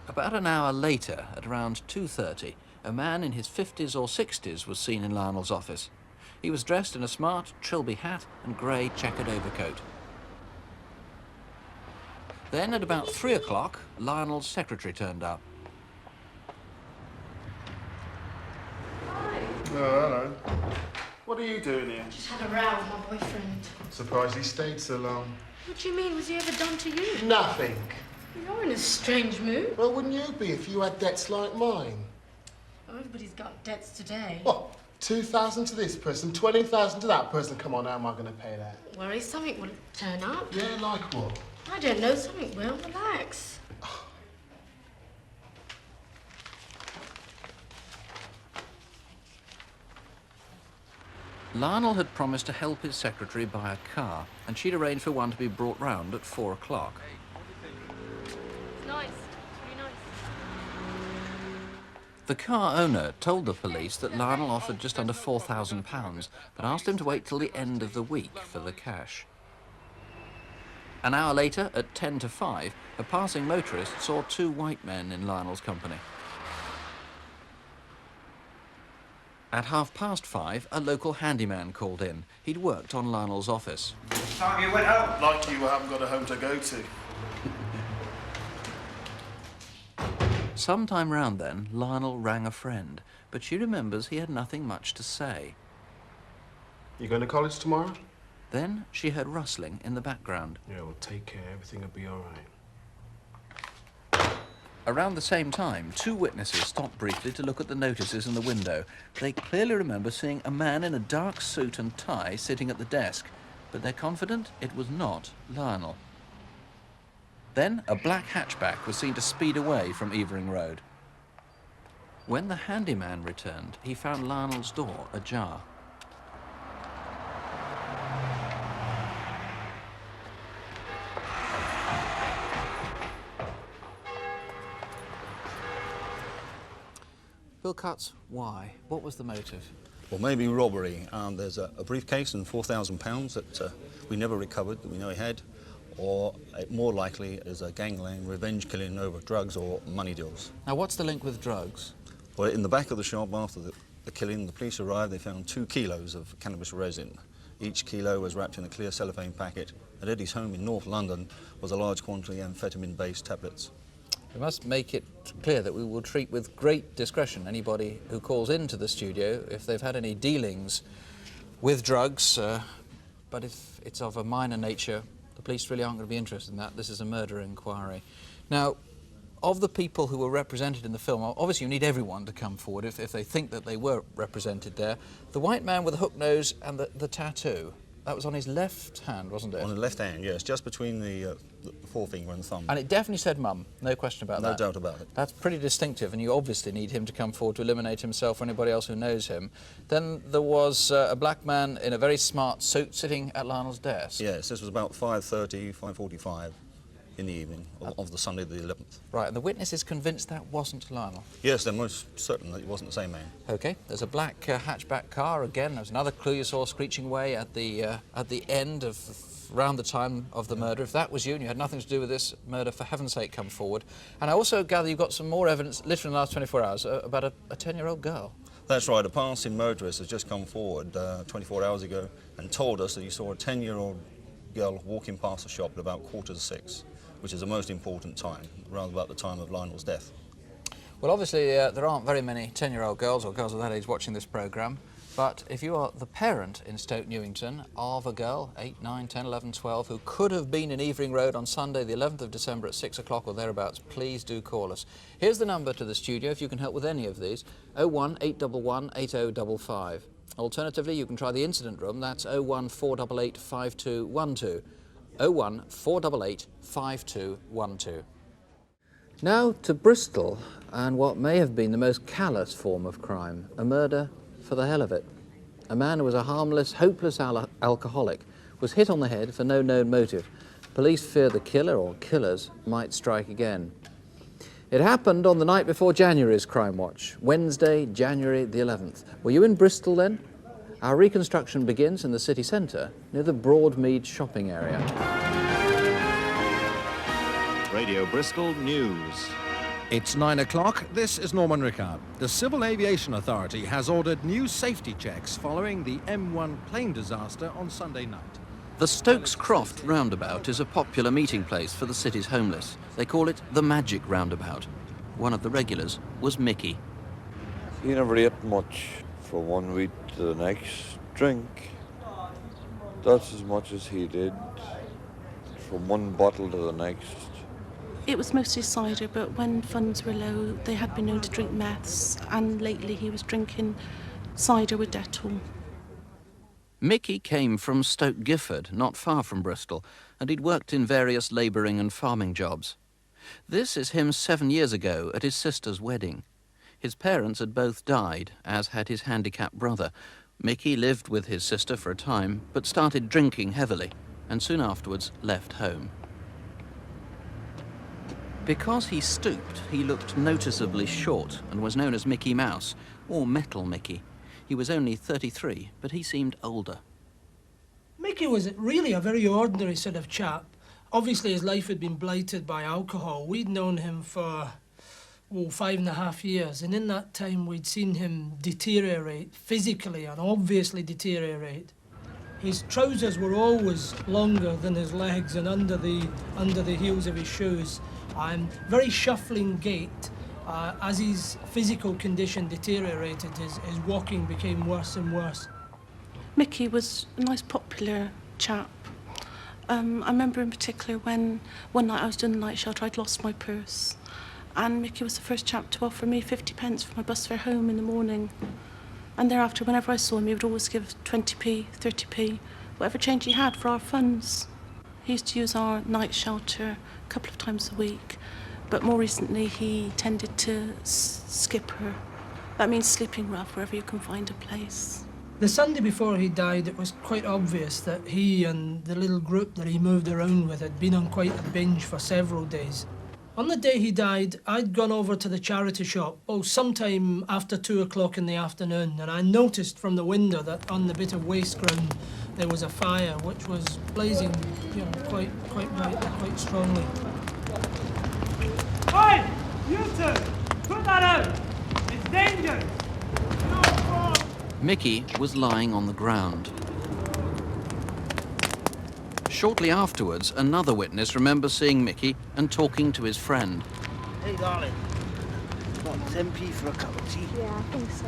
[SPEAKER 1] About an hour later, at around 2:30, a man in his 50s or 60s was seen in Lionel's office. He was dressed in a smart Trilby hat and grey checkered overcoat. Then, at about 3 o'clock, Lionel's secretary turned up.
[SPEAKER 4] Oh, hello. What are you doing here?
[SPEAKER 15] Just had a row with my boyfriend.
[SPEAKER 4] Surprised he stayed so long.
[SPEAKER 15] What do you mean? Was he ever done to you?
[SPEAKER 4] Nothing.
[SPEAKER 15] You're in a strange mood.
[SPEAKER 4] Well, wouldn't you be if you had debts like mine?
[SPEAKER 15] Oh, everybody's got debts today.
[SPEAKER 4] What? 2,000 to this person, 20,000 to that person. Come on, how am I going to pay that?
[SPEAKER 15] Worry, something will turn up.
[SPEAKER 4] Yeah, like what?
[SPEAKER 15] I don't know, something will. Relax.
[SPEAKER 1] Lionel had promised to help his secretary buy a car, and she'd arranged for one to be brought round at 4 o'clock.
[SPEAKER 17] It's nice. It's really nice.
[SPEAKER 1] The car owner told the police that Lionel offered just under £4,000, but asked him to wait till the end of the week for the cash. An hour later, at 10 to 5, a passing motorist saw 2 white men in Lionel's company. At 5:30, a local handyman called in. He'd worked on Lionel's office.
[SPEAKER 4] Time you went home? Like you haven't got a home to go to.
[SPEAKER 1] Sometime round then, Lionel rang a friend, but she remembers he had nothing much to say.
[SPEAKER 4] You going to college tomorrow?
[SPEAKER 1] Then she heard rustling in the background.
[SPEAKER 4] Yeah, well, take care. Everything will be all right.
[SPEAKER 1] Around the same time, 2 witnesses stopped briefly to look at the notices in the window. They clearly remember seeing a man in a dark suit and tie sitting at the desk, but they're confident it was not Lionel. Then a black hatchback was seen to speed away from Evering Road. When the handyman returned, he found Lionel's door ajar. Bill Cutts, why? What was the motive?
[SPEAKER 6] Well, maybe robbery. There's a briefcase and £4,000 that we never recovered, that we know he had, or more likely is a gangland revenge killing over drugs or money deals.
[SPEAKER 1] Now, what's the link with drugs?
[SPEAKER 6] Well, in the back of the shop after the killing, the police arrived, they found 2 kilos of cannabis resin. Each kilo was wrapped in a clear cellophane packet. At Eddie's home in North London was a large quantity of amphetamine-based tablets.
[SPEAKER 1] We must make it clear that we will treat with great discretion anybody who calls into the studio if they've had any dealings with drugs, but if it's of a minor nature, the police really aren't going to be interested in that. This is a murder inquiry. Now, of the people who were represented in the film, obviously you need everyone to come forward if they think that they were represented there. The white man with the hook nose and the tattoo, that was on his left hand, wasn't it?
[SPEAKER 6] On the left hand, yes, just between the forefinger and the thumb.
[SPEAKER 1] And it definitely said Mum, no question about that.
[SPEAKER 6] No doubt about it.
[SPEAKER 1] That's pretty distinctive, and you obviously need him to come forward to eliminate himself or anybody else who knows him. Then there was a black man in a very smart suit sitting at Lionel's desk.
[SPEAKER 6] Yes, this was about 5:30, 5:45 in the evening of the Sunday the 11th.
[SPEAKER 1] Right, and the witness is convinced that wasn't Lionel?
[SPEAKER 6] Yes, they're most certain that it wasn't the same man.
[SPEAKER 1] OK, there's a black hatchback car. Again, there's another clue you saw screeching away at the end of around the time of the murder. If that was you and you had nothing to do with this murder, for heaven's sake, come forward. And I also gather you've got some more evidence, literally in the last 24 hours, about a 10-year-old girl.
[SPEAKER 6] That's right, a passing motorist has just come forward 24 hours ago and told us that he saw a 10-year-old girl walking past the shop at about 5:45, which is the most important time, around about the time of Lionel's death.
[SPEAKER 1] Well, obviously, there aren't very many 10-year-old girls or girls of that age watching this programme, but if you are the parent in Stoke Newington of a girl, 8, 9, 10, 11, 12, who could have been in Evering Road on Sunday, the 11th of December at 6 o'clock or thereabouts, please do call us. Here's the number to the studio if you can help with any of these, 01 811 8055. Alternatively, you can try the incident room, that's 01 488 5212. 01 488 5212. Now to Bristol and what may have been the most callous form of crime, a murder for the hell of it. A man who was a harmless, hopeless alcoholic was hit on the head for no known motive. Police fear the killer or killers might strike again. It happened on the night before January's Crime Watch, Wednesday, January the 11th. Were you in Bristol then? Our reconstruction begins in the city centre, near the Broadmead shopping area.
[SPEAKER 9] Radio Bristol News.
[SPEAKER 23] It's 9 o'clock. This is Norman Rickard. The Civil Aviation Authority has ordered new safety checks following the M1 plane disaster on Sunday night.
[SPEAKER 1] The Stokes Croft roundabout is a popular meeting place for the city's homeless. They call it the Magic Roundabout. One of the regulars was Mickey.
[SPEAKER 24] He never ate much from one week to the next. Drink, that's as much as he did, from one bottle to the next.
[SPEAKER 25] It was mostly cider, but when funds were low, they had been known to drink meths, and lately he was drinking cider with Dettol.
[SPEAKER 1] Mickey came from Stoke Gifford, not far from Bristol, and he'd worked in various labouring and farming jobs. This is him 7 years ago at his sister's wedding. His parents had both died, as had his handicapped brother. Mickey lived with his sister for a time, but started drinking heavily, and soon afterwards left home. Because he stooped, he looked noticeably short and was known as Mickey Mouse, or Metal Mickey. He was only 33, but he seemed older.
[SPEAKER 7] Mickey was really a very ordinary sort of chap. Obviously his life had been blighted by alcohol. We'd known him for 5.5 years, and in that time we'd seen him deteriorate physically and obviously deteriorate. His trousers were always longer than his legs and under the heels of his shoes. Very shuffling gait. As his physical condition deteriorated, his walking became worse and worse.
[SPEAKER 25] Mickey was a nice popular chap. I remember in particular when one night I was doing the night shelter, I'd lost my purse. And Mickey was the first chap to offer me 50p for my bus fare home in the morning. And thereafter, whenever I saw him, he would always give 20p, 30p, whatever change he had for our funds. He used to use our night shelter a couple of times a week, but more recently he tended to skip her. That means sleeping rough wherever you can find a place.
[SPEAKER 7] The Sunday before he died, it was quite obvious that he and the little group that he moved around with had been on quite a binge for several days. On the day he died, I'd gone over to the charity shop, sometime after 2 o'clock in the afternoon, and I noticed from the window that on the bit of waste ground there was a fire which was blazing, quite brightly, quite strongly.
[SPEAKER 8] Hey, you two, put that out. It's dangerous.
[SPEAKER 1] Mickey was lying on the ground. Shortly afterwards, another witness remembers seeing Mickey and talking to his friend.
[SPEAKER 21] Hey, darling. What, 10p for a cup of tea?
[SPEAKER 2] Yeah, I think so.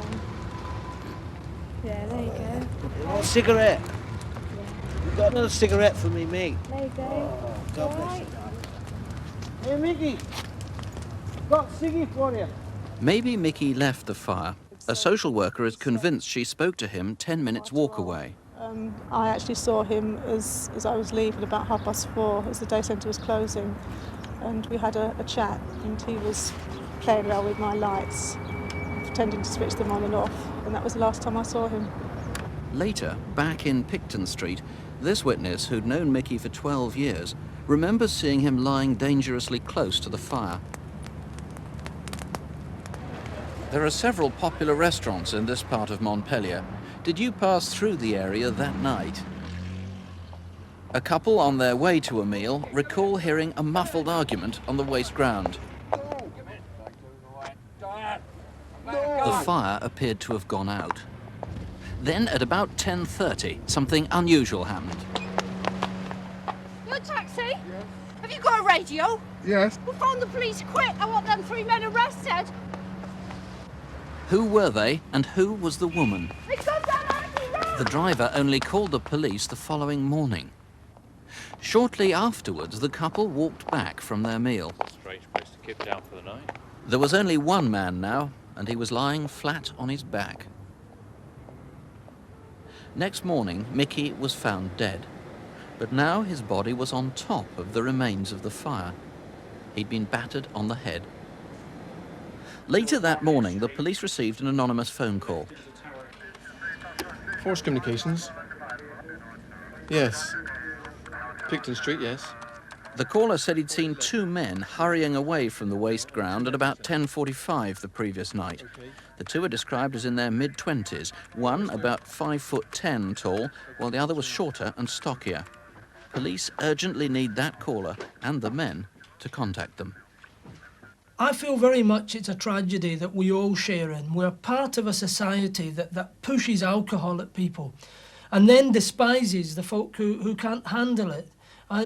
[SPEAKER 2] Yeah, there you go.
[SPEAKER 21] You want a cigarette? Yeah. You got another cigarette for me, mate?
[SPEAKER 2] There you go.
[SPEAKER 21] Oh, God bless you,
[SPEAKER 2] Right.
[SPEAKER 21] darling. Hey, Mickey. Got ciggy for you.
[SPEAKER 1] Maybe Mickey left the fire. A social worker is convinced she spoke to him 10 minutes walk away.
[SPEAKER 13] I actually saw him as I was leaving about 4:30 as the day centre was closing, and we had a chat, and he was playing around with my lights, pretending to switch them on and off, and that was the last time I saw him.
[SPEAKER 1] Later, back in Picton Street, this witness, who'd known Mickey for 12 years, remembers seeing him lying dangerously close to the fire. There are several popular restaurants in this part of Montpellier. Did you pass through the area that night? A couple on their way to a meal recall hearing a muffled argument on the waste ground. The fire appeared to have gone out. Then at about 10:30, something unusual happened.
[SPEAKER 14] Your taxi? Yes. Have you got a radio?
[SPEAKER 4] Yes.
[SPEAKER 14] We'll phone the police quick. I want them 3 men arrested.
[SPEAKER 1] Who were they, and who was the woman?
[SPEAKER 14] They come down Abbey Road.
[SPEAKER 1] The driver only called the police the following morning. Shortly afterwards, the couple walked back from their meal.
[SPEAKER 16] Strange place to keep down for the night.
[SPEAKER 1] There was only one man now, and he was lying flat on his back. Next morning, Mickey was found dead, but now his body was on top of the remains of the fire. He'd been battered on the head. Later that morning, the police received an anonymous phone call.
[SPEAKER 4] Force Communications. Yes. Picton Street, yes.
[SPEAKER 1] The caller said he'd seen 2 men hurrying away from the waste ground at about 10:45 the previous night. The 2 are described as in their mid-20s, one about 5'10" tall, while the other was shorter and stockier. Police urgently need that caller and the men to contact them.
[SPEAKER 7] I feel very much it's a tragedy that we all share in. We're part of a society that pushes alcohol at people and then despises the folk who can't handle it.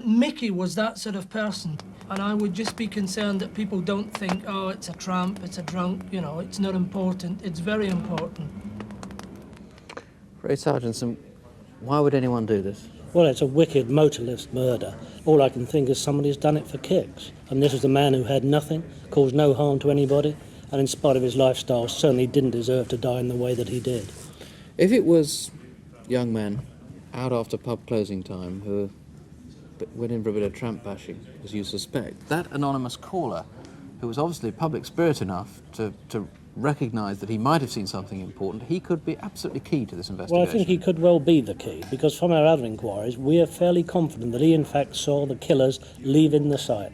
[SPEAKER 7] Mickey was that sort of person, and I would just be concerned that people don't think, oh, it's a tramp, it's a drunk, it's not important. It's very important.
[SPEAKER 1] Ray Sargentson, why would anyone do this?
[SPEAKER 26] Well, it's a wicked motorless murder. All I can think is somebody's done it for kicks. And this was a man who had nothing, caused no harm to anybody, and in spite of his lifestyle, certainly didn't deserve to die in the way that he did.
[SPEAKER 1] If it was young men out after pub closing time who went in for a bit of tramp bashing, as you suspect, that anonymous caller who was obviously public spirit enough to recognise that he might have seen something important, he could be absolutely key to this investigation.
[SPEAKER 26] Well, I think he could well be the key, because from our other inquiries, we are fairly confident that he in fact saw the killers leaving the site.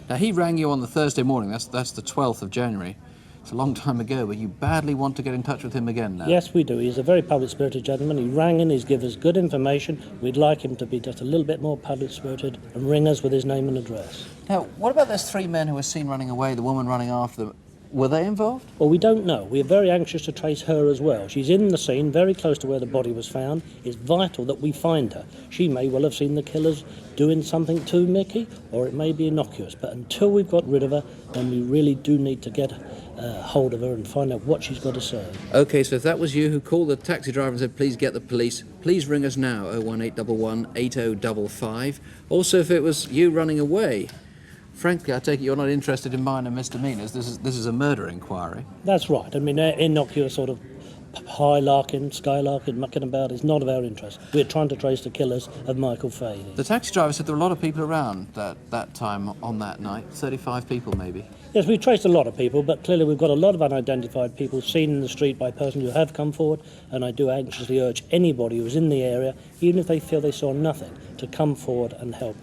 [SPEAKER 1] Now, he rang you on the Thursday morning, that's the 12th of January. It's a long time ago, but you badly want to get in touch with him again now.
[SPEAKER 26] Yes, we do. He's a very public-spirited gentleman. He rang in, he's given us good information. We'd like him to be just a little bit more public-spirited and ring us with his name and address.
[SPEAKER 1] Now, what about those 3 men who were seen running away, the woman running after them? Were they involved?
[SPEAKER 26] Well, we don't know. We're very anxious to trace her as well. She's in the scene, very close to where the body was found. It's vital that we find her. She may well have seen the killers doing something to Mickey, or it may be innocuous. But until we've got rid of her, then we really do need to get hold of her and find out what she's got to say.
[SPEAKER 1] OK, so if that was you who called the taxi driver and said, please get the police, please ring us now, 01811 8055. Also, if it was you running away, frankly, I take it you're not interested in minor misdemeanours. This is a murder inquiry.
[SPEAKER 26] That's right. I mean, innocuous sort of high-larking, skylarking, mucking about is not of our interest. We're trying to trace the killers of Michael Fahy.
[SPEAKER 1] The taxi driver said there were a lot of people around that time on that night, 35 people maybe.
[SPEAKER 26] Yes, we've traced a lot of people, but clearly we've got a lot of unidentified people seen in the street by persons who have come forward, and I do anxiously urge anybody who's in the area, even if they feel they saw nothing, to come forward and help.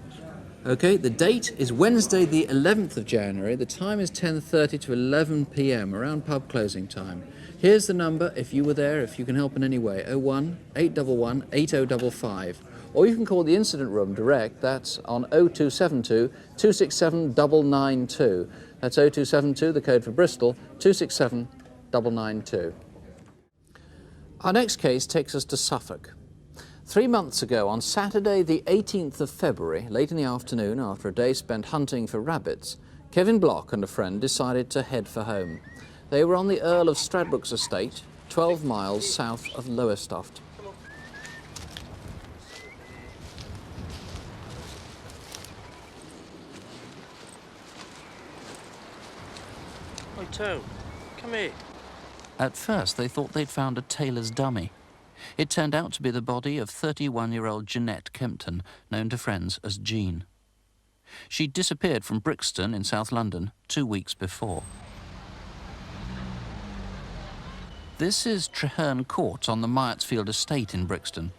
[SPEAKER 1] OK, the date is Wednesday the 11th of January. The time is 10:30 to 11 p.m, around pub closing time. Here's the number if you were there, if you can help in any way, 01811 8055. Or you can call the incident room direct, that's on 0272 267 992. That's 0272, the code for Bristol, 267 992. Our next case takes us to Suffolk. 3 months ago, on Saturday the 18th of February, late in the afternoon, after a day spent hunting for rabbits, Kevin Block and a friend decided to head for home. They were on the Earl of Stradbroke's estate, 12 miles south of Lowestoft.
[SPEAKER 26] Hey, Toe, come here.
[SPEAKER 1] At first, they thought they'd found a tailor's dummy. It turned out to be the body of 31-year-old Jeanette Kempton, known to friends as Jean. She disappeared from Brixton in South London 2 weeks before. This is Treherne Court on the Myattsfield estate in Brixton.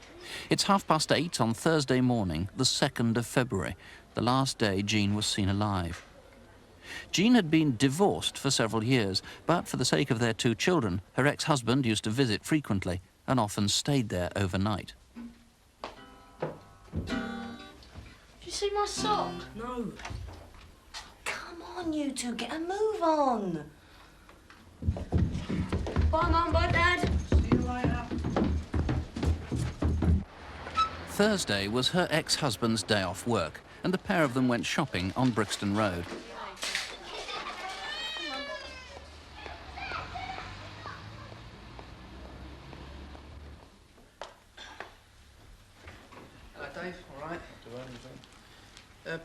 [SPEAKER 1] It's 8:30 on Thursday morning, the 2nd of February, the last day Jean was seen alive. Jean had been divorced for several years, but for the sake of their 2 children, her ex-husband used to visit frequently and often stayed there overnight.
[SPEAKER 15] Did you see my sock?
[SPEAKER 13] No.
[SPEAKER 15] Come on, you two, get a move on. Bye, Mum, bye, Dad.
[SPEAKER 13] See you later.
[SPEAKER 1] Thursday was her ex-husband's day off work, and the pair of them went shopping on Brixton Road.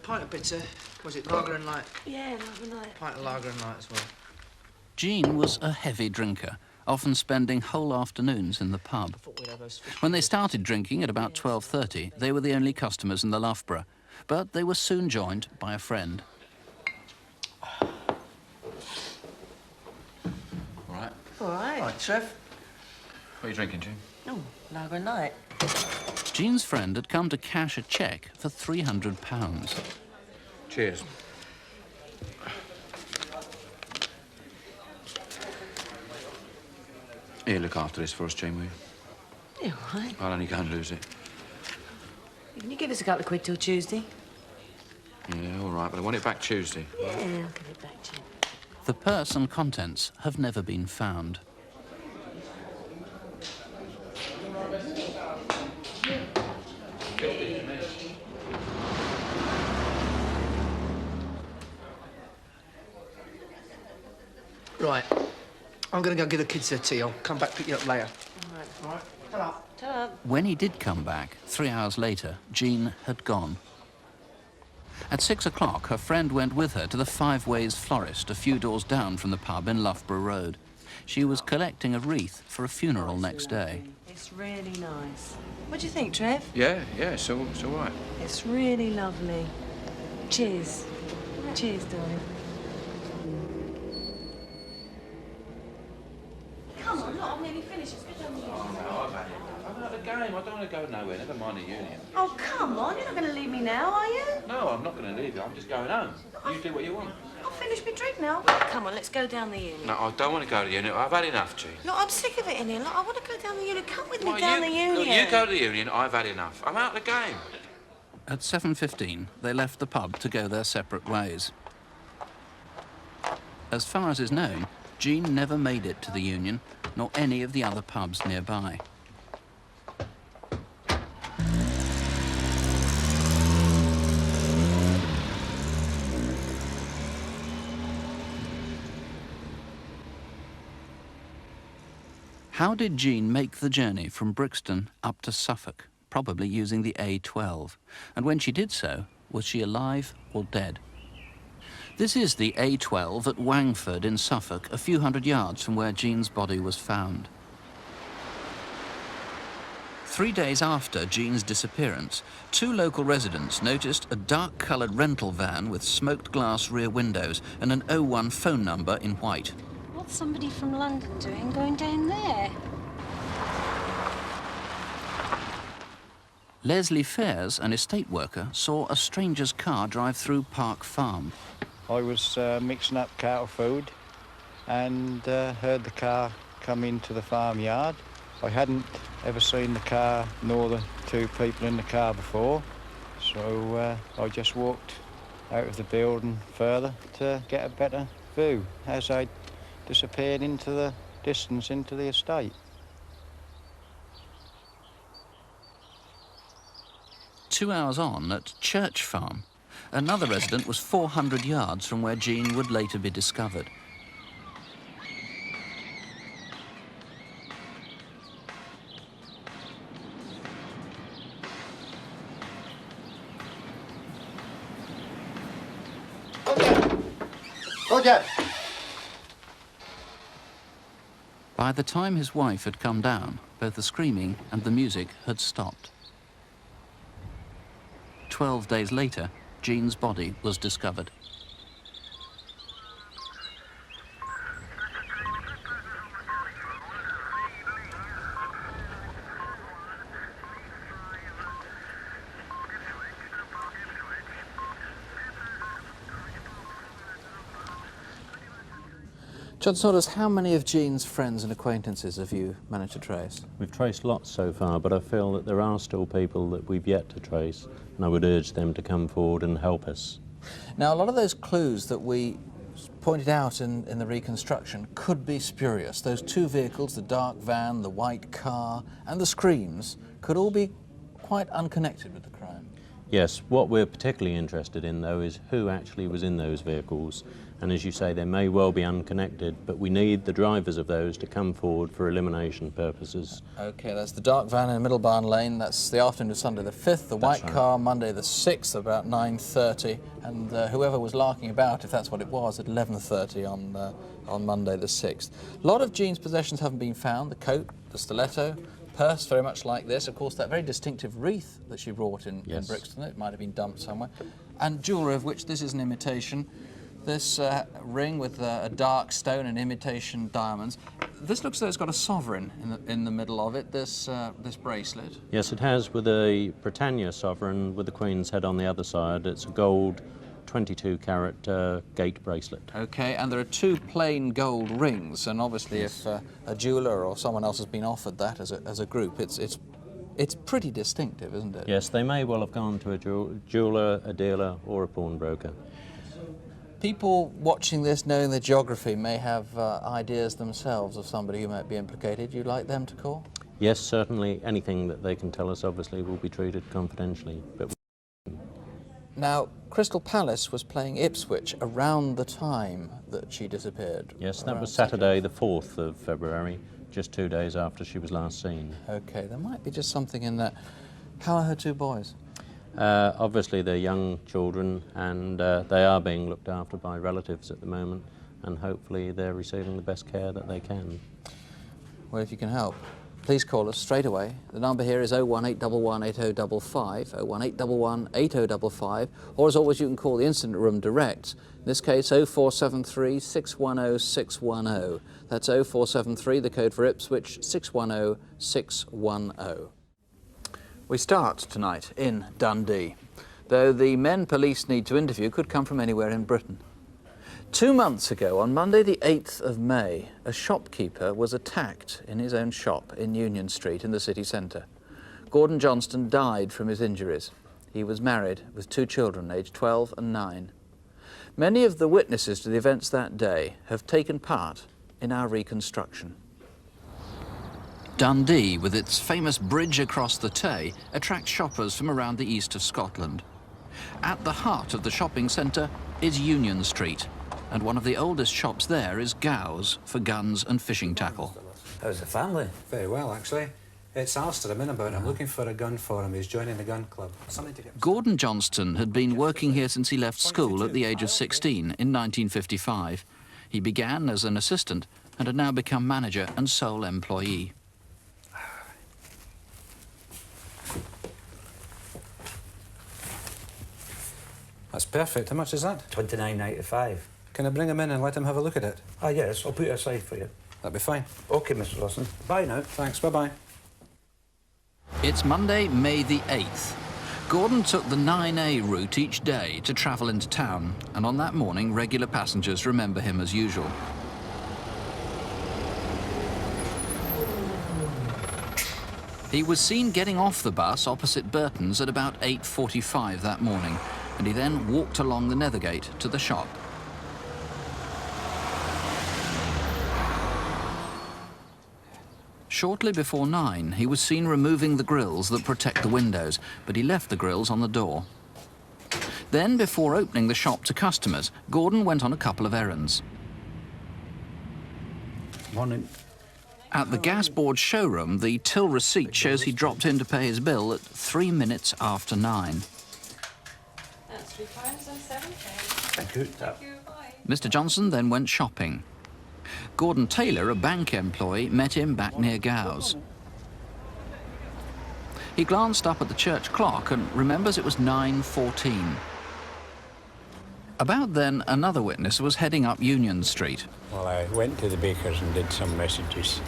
[SPEAKER 3] Pint of bitter. Was it lager and light?
[SPEAKER 15] Yeah, lager and light.
[SPEAKER 3] Pint of lager and light as well.
[SPEAKER 1] Jean was a heavy drinker, often spending whole afternoons in the pub. When they started drinking at about 12:30, they were the only customers in the Loughborough, but they were soon joined by a friend.
[SPEAKER 3] All right.
[SPEAKER 15] All right.
[SPEAKER 3] Right, Trev.
[SPEAKER 16] What are you drinking, Jean?
[SPEAKER 15] Oh, lager and light.
[SPEAKER 1] Jean's friend had come to cash a cheque for £300.
[SPEAKER 16] Cheers. Here, look after this for us, Jean, will you?
[SPEAKER 15] Yeah, all right.
[SPEAKER 16] I'll only go and lose it.
[SPEAKER 15] Can you give us a couple of quid till Tuesday?
[SPEAKER 16] Yeah, all right, but I want it back Tuesday.
[SPEAKER 15] Yeah, I'll give it back to you.
[SPEAKER 1] The purse and contents have never been found.
[SPEAKER 3] Right. I'm going to go give the kids their tea. I'll come back pick you up later.
[SPEAKER 15] All right.
[SPEAKER 3] All right. Ta-ra.
[SPEAKER 15] Ta-ra.
[SPEAKER 1] When he did come back, 3 hours later, Jean had gone. At 6 o'clock, her friend went with her to the Five Ways florist a few doors down from the pub in Loughborough Road. She was collecting a wreath for a funeral next day.
[SPEAKER 15] It's really nice. What do you think, Trev?
[SPEAKER 16] Yeah, it's all right.
[SPEAKER 15] It's really lovely. Cheers. Cheers, darling.
[SPEAKER 5] finish. Let's go down the union.
[SPEAKER 16] Oh, no, I'm out of the game. I don't want to go nowhere. Never mind the union.
[SPEAKER 5] Oh, come on. You're not going to leave me now, are you?
[SPEAKER 16] No, I'm not going to leave you. I'm just going home. You do what you want.
[SPEAKER 5] I'll finish my drink now. Come on, let's go down the union.
[SPEAKER 16] No, I don't want to go to the union. I've had enough, G.
[SPEAKER 5] Look, I'm sick of it in here. Look, I want to go down the union. Come with me
[SPEAKER 16] Well,
[SPEAKER 5] down the union.
[SPEAKER 16] Look, you go to the union. I've had enough. I'm out of the game.
[SPEAKER 1] At 7:15, they left the pub to go their separate ways. As far as is known, Jean never made it to the union, nor any of the other pubs nearby. How did Jean make the journey from Brixton up to Suffolk, probably using the A12? And when she did so, was she alive or dead? This is the A12 at Wangford in Suffolk, a few hundred yards from where Jean's body was found. 3 days after Jean's disappearance, 2 local residents noticed a dark-coloured rental van with smoked glass rear windows and an 01 phone number in white.
[SPEAKER 14] What's somebody from London doing going down there?
[SPEAKER 1] Leslie Fairs, an estate worker, saw a stranger's car drive through Park Farm.
[SPEAKER 21] I was mixing up cattle food and heard the car come into the farmyard. I hadn't ever seen the car nor the 2 people in the car before, so I just walked out of the building further to get a better view as I disappeared into the distance into the estate.
[SPEAKER 1] 2 hours on at Church Farm, another resident was 400 yards from where Jean would later be discovered.
[SPEAKER 3] Roger!
[SPEAKER 1] By the time his wife had come down, both the screaming and the music had stopped. 12 days later, Jean's body was discovered. John Saunders, how many of Jean's friends and acquaintances have you managed to trace?
[SPEAKER 11] We've traced lots so far, but I feel that there are still people that we've yet to trace, and I would urge them to come forward and help us.
[SPEAKER 1] Now, a lot of those clues that we pointed out in the reconstruction could be spurious. Those 2 vehicles, the dark van, the white car, and the screams, could all be quite unconnected with the crime.
[SPEAKER 11] Yes, what we're particularly interested in, though, is who actually was in those vehicles. And as you say, they may well be unconnected, but we need the drivers of those to come forward for elimination purposes.
[SPEAKER 1] OK, that's the dark van in Middlebarn Lane. That's the afternoon of Sunday the 5th, the white car Monday the 6th, about 9:30, and whoever was larking about, if that's what it was, at 11:30 on Monday the 6th. A lot of Jean's possessions haven't been found. The coat, the stiletto, purse very much like this. Of course, that very distinctive wreath that she brought in Brixton, it might have been dumped somewhere. And jewellery, of which this is an imitation. This ring with a dark stone and imitation diamonds. This looks as though it's got a sovereign in the middle of it, this bracelet.
[SPEAKER 11] Yes, it has, with a Britannia sovereign with the Queen's head on the other side. It's a gold 22-carat gate bracelet.
[SPEAKER 1] OK, and there are 2 plain gold rings, and obviously if a jeweller or someone else has been offered that as a group, it's pretty distinctive, isn't it?
[SPEAKER 11] Yes, they may well have gone to a jeweller, a dealer, or a pawnbroker.
[SPEAKER 1] People watching this, knowing the geography, may have ideas themselves of somebody who might be implicated. You'd like them to call?
[SPEAKER 11] Yes, certainly. Anything that they can tell us, obviously, will be treated confidentially. But
[SPEAKER 1] now, Crystal Palace was playing Ipswich around the time that she disappeared.
[SPEAKER 11] Yes, that was Saturday, the 4th of February, just 2 days after she was last seen.
[SPEAKER 1] OK, there might be just something in that. How are her 2 boys?
[SPEAKER 11] Obviously, they're young children, and they are being looked after by relatives at the moment, and hopefully they're receiving the best care that they can.
[SPEAKER 1] Well, if you can help, please call us straight away. The number here is 01811 8055, 01811 8055, or as always you can call the incident room direct. In this case 0473 610 610. That's 0473, the code for Ipswich, 610 610. We start tonight in Dundee, though the men police need to interview could come from anywhere in Britain. 2 months ago, on Monday the 8th of May, a shopkeeper was attacked in his own shop in Union Street in the city centre. Gordon Johnston died from his injuries. He was married with 2 children, aged 12 and 9. Many of the witnesses to the events that day have taken part in our reconstruction. Dundee, with its famous bridge across the Tay, attracts shoppers from around the east of Scotland. At the heart of the shopping centre is Union Street, and one of the oldest shops there is Gow's for guns and fishing tackle.
[SPEAKER 10] How's the family? Very well, actually. It's Alistair I'm in about. I'm looking for a gun for him. He's joining the gun club.
[SPEAKER 1] Gordon Johnston had been working here since he left school at the age of 16 in 1955. He began as an assistant and had now become manager and sole employee.
[SPEAKER 10] That's perfect. How much is that?
[SPEAKER 12] £29.95.
[SPEAKER 10] Can I bring him in and let him have a look at it?
[SPEAKER 12] Ah, yes, I'll put it aside for you.
[SPEAKER 10] That'd be fine.
[SPEAKER 12] OK, Mr. Lawson. Bye now.
[SPEAKER 10] Thanks, bye-bye.
[SPEAKER 1] It's Monday, May the 8th. Gordon took the 9A route each day to travel into town, and on that morning, regular passengers remember him as usual. He was seen getting off the bus opposite Burton's at about 8:45 that morning, and he then walked along the Nethergate to the shop. Shortly before 9, he was seen removing the grills that protect the windows, but he left the grills on the door. Then, before opening the shop to customers, Gordon went on a couple of errands.
[SPEAKER 12] Morning.
[SPEAKER 1] At the gas board showroom, the till receipt shows he dropped in to pay his bill at 3 minutes after 9.
[SPEAKER 12] That's £3.07. Thank you.
[SPEAKER 1] Mr. Johnson then went shopping. Gordon Taylor, a bank employee, met him back near Gow's. He glanced up at the church clock and remembers it was 9:14. About then, another witness was heading up Union Street.
[SPEAKER 21] Well, I went to the baker's and did some messages,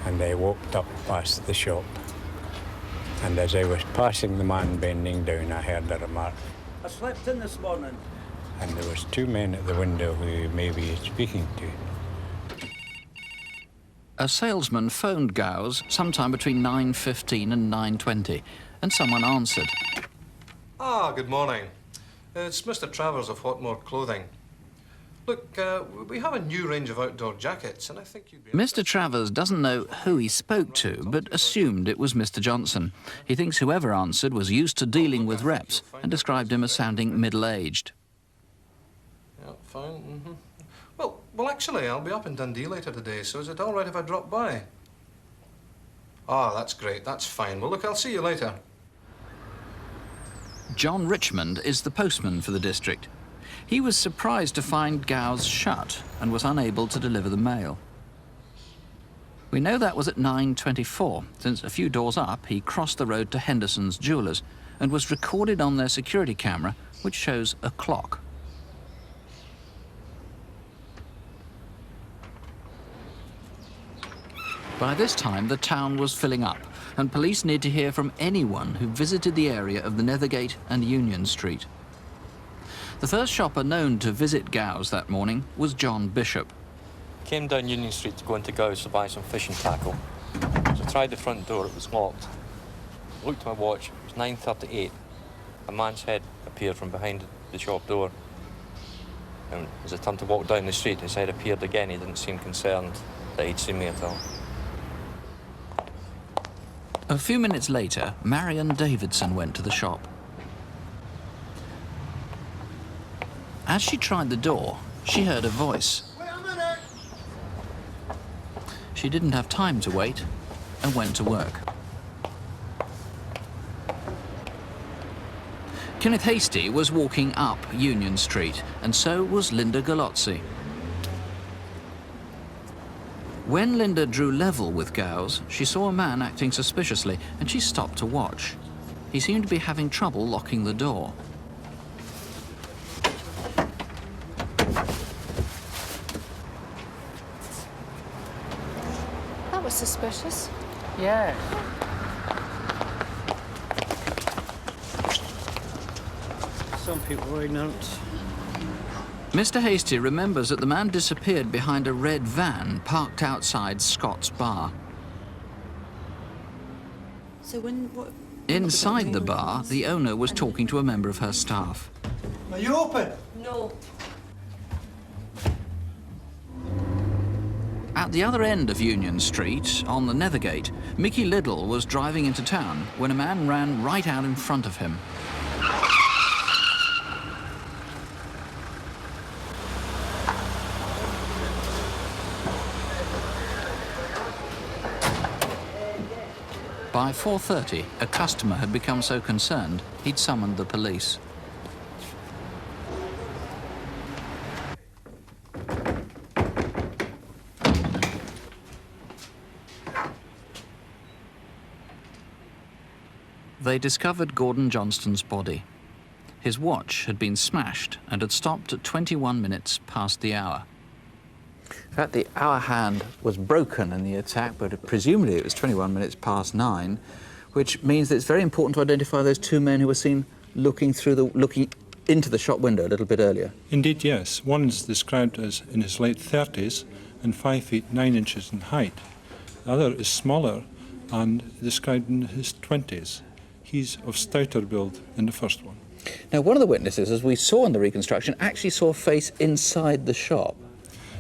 [SPEAKER 21] and I walked up past the shop. And as I was passing the man bending down, I heard a remark.
[SPEAKER 12] I slept in this morning.
[SPEAKER 21] And there was 2 men at the window who he may be speaking to.
[SPEAKER 1] A salesman phoned Gow's sometime between 9:15 and 9:20, and someone answered.
[SPEAKER 18] Ah, good morning. It's Mr. Travers of Whatmore Clothing. Look, we have a new range of outdoor jackets, and I think you'd be...
[SPEAKER 1] Mr. Travers doesn't know who he spoke to, but assumed it was Mr. Johnson. He thinks whoever answered was used to dealing with reps and described him as sounding middle-aged.
[SPEAKER 18] Yeah, fine. Mm-hmm. Well, actually, I'll be up in Dundee later today, so is it all right if I drop by? Ah, that's great. That's fine. Well, look, I'll see you later.
[SPEAKER 1] John Richmond is the postman for the district. He was surprised to find Gow's shut and was unable to deliver the mail. We know that was at 9:24, since a few doors up he crossed the road to Henderson's Jewellers and was recorded on their security camera, which shows a clock. By this time, the town was filling up, and police need to hear from anyone who visited the area of the Nethergate and Union Street. The first shopper known to visit Gow's that morning was John Bishop.
[SPEAKER 19] Came down Union Street to go into Gow's to buy some fishing tackle. So I tried the front door, it was locked. Looked at my watch, it was 9:38. A man's head appeared from behind the shop door. And as I turned to walk down the street, his head appeared again. He didn't seem concerned that he'd seen me at all.
[SPEAKER 1] A few minutes later, Marion Davidson went to the shop. As she tried the door, she heard a voice.
[SPEAKER 20] Wait a minute!
[SPEAKER 1] She didn't have time to wait and went to work. Kenneth Hastie was walking up Union Street, and so was Linda Galozzi. When Linda drew level with Gowes, she saw a man acting suspiciously and she stopped to watch. He seemed to be having trouble locking the door.
[SPEAKER 2] That was suspicious.
[SPEAKER 6] Yeah. Some people are ignorant.
[SPEAKER 1] Mr. Hastie remembers that the man disappeared behind a red van parked outside Scott's bar.
[SPEAKER 9] So what?
[SPEAKER 1] Inside the bar, the owner was talking to a member of her staff.
[SPEAKER 6] Are you open?
[SPEAKER 9] No.
[SPEAKER 1] At the other end of Union Street, on the Nethergate, Mickey Liddell was driving into town when a man ran right out in front of him. By 4:30, a customer had become so concerned, he'd summoned the police. They discovered Gordon Johnston's body. His watch had been smashed and had stopped at 21 minutes past the hour. In fact, the hour hand was broken in the attack, but presumably it was 21 minutes past 9, which means that it's very important to identify those two men who were seen looking into the shop window a little bit earlier.
[SPEAKER 17] Indeed, yes. One is described as in his late 30s and 5 feet 9 inches in height. The other is smaller and described in his 20s. He's of stouter build than the first one.
[SPEAKER 1] Now, one of the witnesses, as we saw in the reconstruction, actually saw a face inside the shop.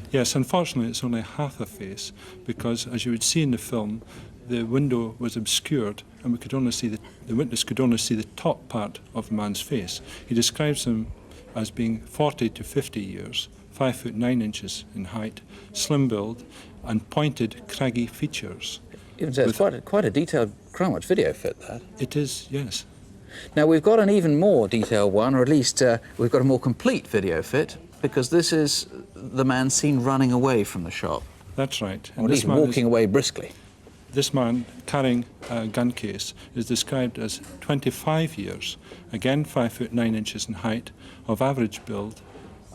[SPEAKER 17] Yes, unfortunately it's only half a face, because as you would see in the film, the window was obscured and we could only see the witness could only see the top part of the man's face. He describes him as being 40 to 50 years, 5 foot 9 inches in height, slim build and pointed, craggy features.
[SPEAKER 1] Even so, it's quite a detailed Crimewatch video fit, that.
[SPEAKER 17] It is, yes.
[SPEAKER 1] Now, we've got an even more detailed one, or at least we've got a more complete video fit, because this is the man seen running away from the shop.
[SPEAKER 17] That's right.
[SPEAKER 1] Or at least walking away briskly.
[SPEAKER 17] This man, carrying a gun case, is described as 25 years, again 5 foot 9 inches in height, of average build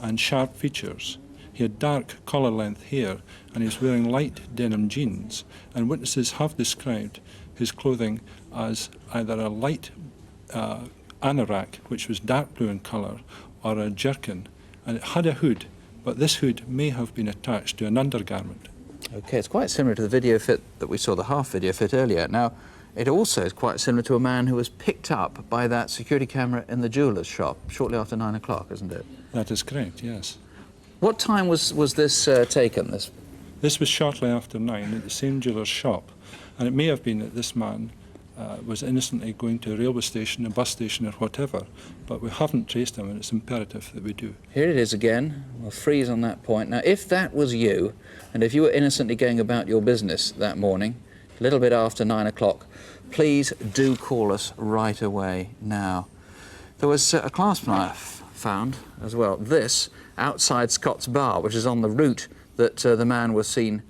[SPEAKER 17] and sharp features. He had dark collar-length hair and he was wearing light denim jeans, and witnesses have described his clothing as either a light anorak, which was dark blue in colour, or a jerkin, and it had a hood, but this hood may have been attached to an undergarment.
[SPEAKER 1] OK, it's quite similar to the video fit that we saw, the half video fit earlier. Now, it also is quite similar to a man who was picked up by that security camera in the jeweller's shop shortly after 9 o'clock, isn't it?
[SPEAKER 17] That is correct, yes.
[SPEAKER 1] What time was this taken, this?
[SPEAKER 17] This was shortly after 9 at the same jeweller's shop, and it may have been that this man was innocently going to a railway station, a bus station or whatever, but we haven't traced him and it's imperative that we do.
[SPEAKER 1] Here it is again. We'll freeze on that point. Now, if that was you, and if you were innocently going about your business that morning, a little bit after 9 o'clock, please do call us right away now. There was a clasp knife found as well. This outside Scott's bar, which is on the route that the man was seen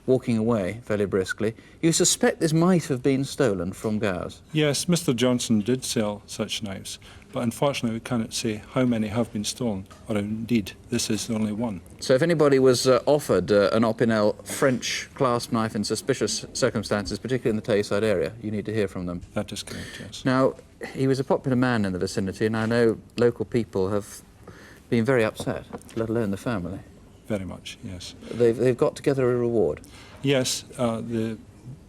[SPEAKER 1] walking away fairly briskly. You suspect this might have been stolen from Gowes?
[SPEAKER 17] Yes, Mr. Johnson did sell such knives, but unfortunately we cannot say how many have been stolen, or indeed this is only one.
[SPEAKER 1] So if anybody was offered an Opinel French clasp knife in suspicious circumstances, particularly in the Tayside area, you need to hear from them.
[SPEAKER 17] That is correct, yes.
[SPEAKER 1] Now, he was a popular man in the vicinity, and I know local people have been very upset, let alone the family.
[SPEAKER 17] Very much, yes.
[SPEAKER 1] They've got together a reward?
[SPEAKER 17] Yes, the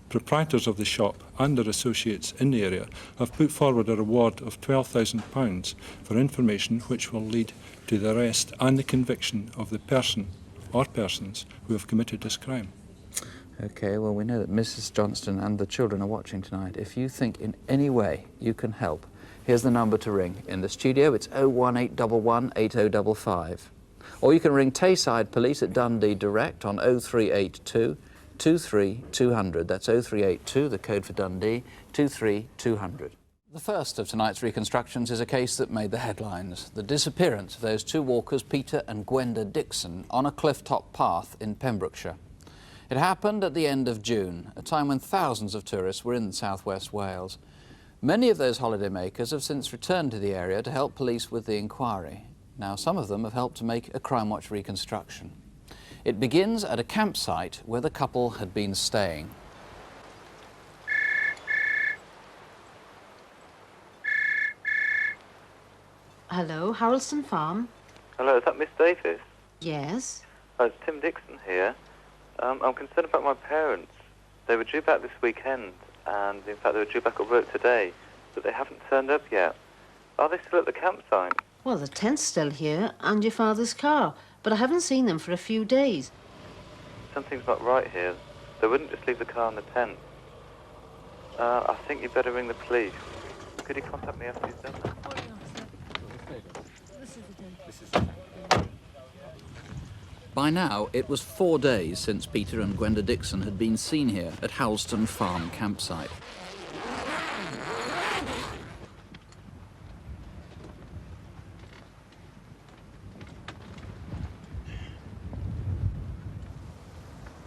[SPEAKER 17] proprietors of the shop and their associates in the area have put forward a reward of £12,000 for information which will lead to the arrest and the conviction of the person or persons who have committed this crime.
[SPEAKER 1] OK, well, we know that Mrs. Johnston and the children are watching tonight. If you think in any way you can help, here's the number to ring. In the studio, it's 01811 8055. Or you can ring Tayside Police at Dundee direct on 0382 23200. That's 0382, the code for Dundee, 23200. The first of tonight's reconstructions is a case that made the headlines. The disappearance of those two walkers, Peter and Gwenda Dixon, on a cliff-top path in Pembrokeshire. It happened at the end of June, a time when thousands of tourists were in southwest Wales. Many of those holidaymakers have since returned to the area to help police with the inquiry. Now, some of them have helped to make a Crimewatch reconstruction. It begins at a campsite where the couple had been staying.
[SPEAKER 15] Hello, Harrelson Farm.
[SPEAKER 9] Hello, is that Miss Davis?
[SPEAKER 15] Yes.
[SPEAKER 9] Oh, it's Tim Dixon here. I'm concerned about my parents. They were due back this weekend, and in fact they were due back at work today, but they haven't turned up yet. Are they still at the campsite?
[SPEAKER 15] Well, the tent's still here, and your father's car, but I haven't seen them for a few days.
[SPEAKER 9] Something's not right here. They wouldn't just leave the car in the tent. I think you'd better ring the police. Could you contact me after you've done that?
[SPEAKER 1] By now, it was 4 days since Peter and Gwenda Dixon had been seen here at Howell Farm campsite.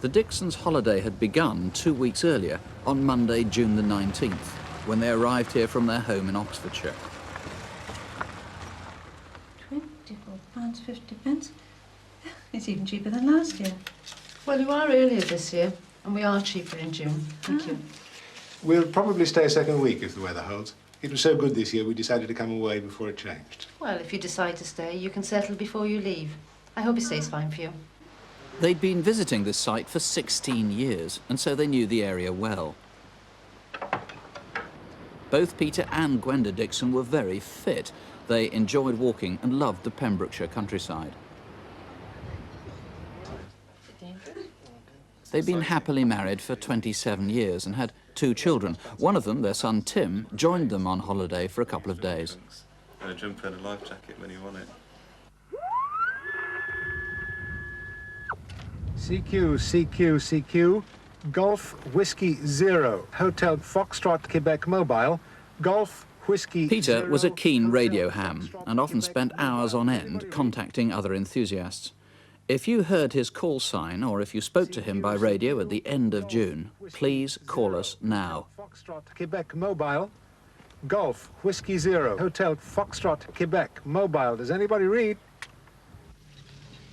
[SPEAKER 1] The Dixons' holiday had begun 2 weeks earlier, on Monday, June the 19th, when they arrived here from their home in Oxfordshire.
[SPEAKER 20] £24.50. It's even cheaper than last year.
[SPEAKER 15] Well, you are earlier this year, and we are cheaper in June. Thank you.
[SPEAKER 18] We'll probably stay a second week if the weather holds. It was so good this year, we decided to come away before it changed.
[SPEAKER 15] Well, if you decide to stay, you can settle before you leave. I hope it stays fine for you.
[SPEAKER 1] They'd been visiting this site for 16 years, and so they knew the area well. Both Peter and Gwenda Dixon were very fit. They enjoyed walking and loved the Pembrokeshire countryside. They'd been happily married for 27 years and had 2 children. One of them, their son Tim, joined them on holiday for a couple of days.
[SPEAKER 22] And a jumper and a life jacket when you want it.
[SPEAKER 23] CQ, CQ, CQ, Golf Whiskey 0, Hotel Foxtrot, Quebec Mobile, Golf Whiskey
[SPEAKER 1] Peter
[SPEAKER 23] 0,
[SPEAKER 1] was a keen radio ham and often spent hours on end contacting other enthusiasts. If you heard his call sign or if you spoke to him by radio at the end of June, please call us now.
[SPEAKER 23] Foxtrot, Quebec Mobile, Golf Whiskey 0, Hotel Foxtrot, Quebec Mobile. Does anybody read?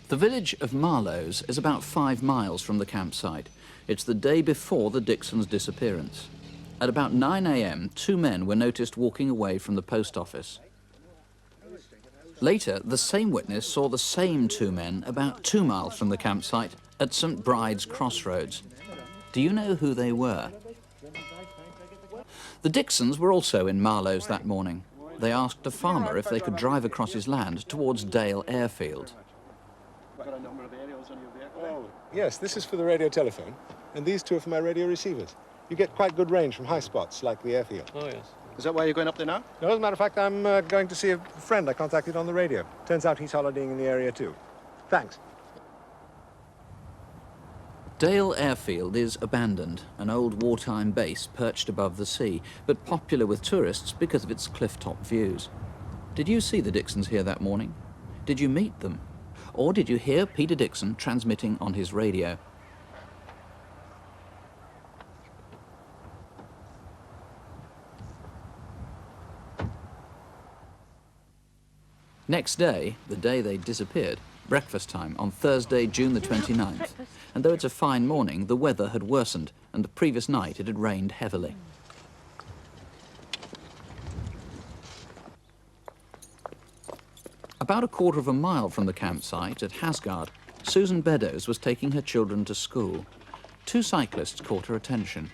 [SPEAKER 1] The village of Marlows is about 5 miles from the campsite. It's the day before the Dixons' disappearance. At about 9 a.m, 2 men were noticed walking away from the post office. Later, the same witness saw the same 2 men about 2 miles from the campsite at St Bride's Crossroads. Do you know who they were? The Dixons were also in Marlows that morning. They asked a farmer if they could drive across his land towards Dale Airfield.
[SPEAKER 23] Oh, yes, this is for the radio telephone, and these 2 are for my radio receivers. You get quite good range from high spots, like the airfield.
[SPEAKER 18] Oh, yes.
[SPEAKER 23] Is that why you're going up there now? No, as a matter of fact, I'm going to see a friend I contacted on the radio. Turns out he's holidaying in the area, too. Thanks.
[SPEAKER 1] Dale Airfield is abandoned, an old wartime base perched above the sea, but popular with tourists because of its cliff-top views. Did you see the Dixons here that morning? Did you meet them? Or did you hear Peter Dixon transmitting on his radio? Next day, the day they disappeared, breakfast time on Thursday, June the 29th. And though it's a fine morning, the weather had worsened, and the previous night it had rained heavily. About a quarter of a mile from the campsite at Hasgard, Susan Beddoes was taking her children to school. 2 cyclists caught her attention.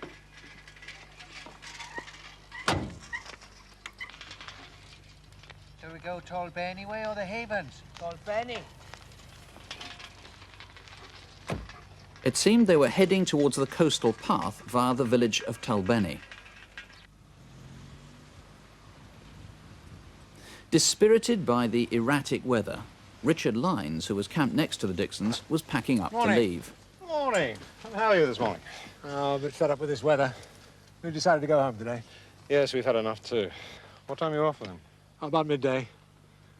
[SPEAKER 6] Shall we go Tolbenny way or the Havens? Tolbenny.
[SPEAKER 1] It seemed they were heading towards the coastal path via the village of Tolbenny. Dispirited by the erratic weather, Richard Lynes, who was camped next to the Dixons, was packing up to leave.
[SPEAKER 23] Morning. How are you this morning? Oh, a bit fed up with this weather. We've decided to go home today.
[SPEAKER 18] Yes, we've had enough too. What time are you off then?
[SPEAKER 23] About midday.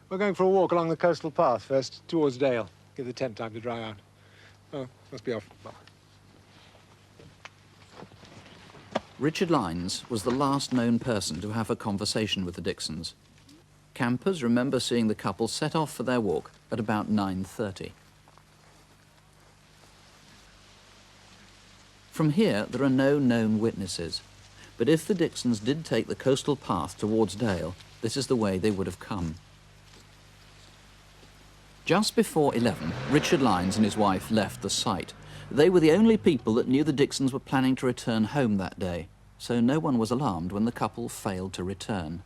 [SPEAKER 23] We're going for a walk along the coastal path first, towards Dale. Give the tent time to dry out. Oh, must be off. Bye.
[SPEAKER 1] Richard Lyons was the last known person to have a conversation with the Dixons. Campers remember seeing the couple set off for their walk at about 9:30. From here, there are no known witnesses, but if the Dixons did take the coastal path towards Dale, this is the way they would have come. Just before 11, Richard Lyons and his wife left the site. They were the only people that knew the Dixons were planning to return home that day, so no one was alarmed when the couple failed to return.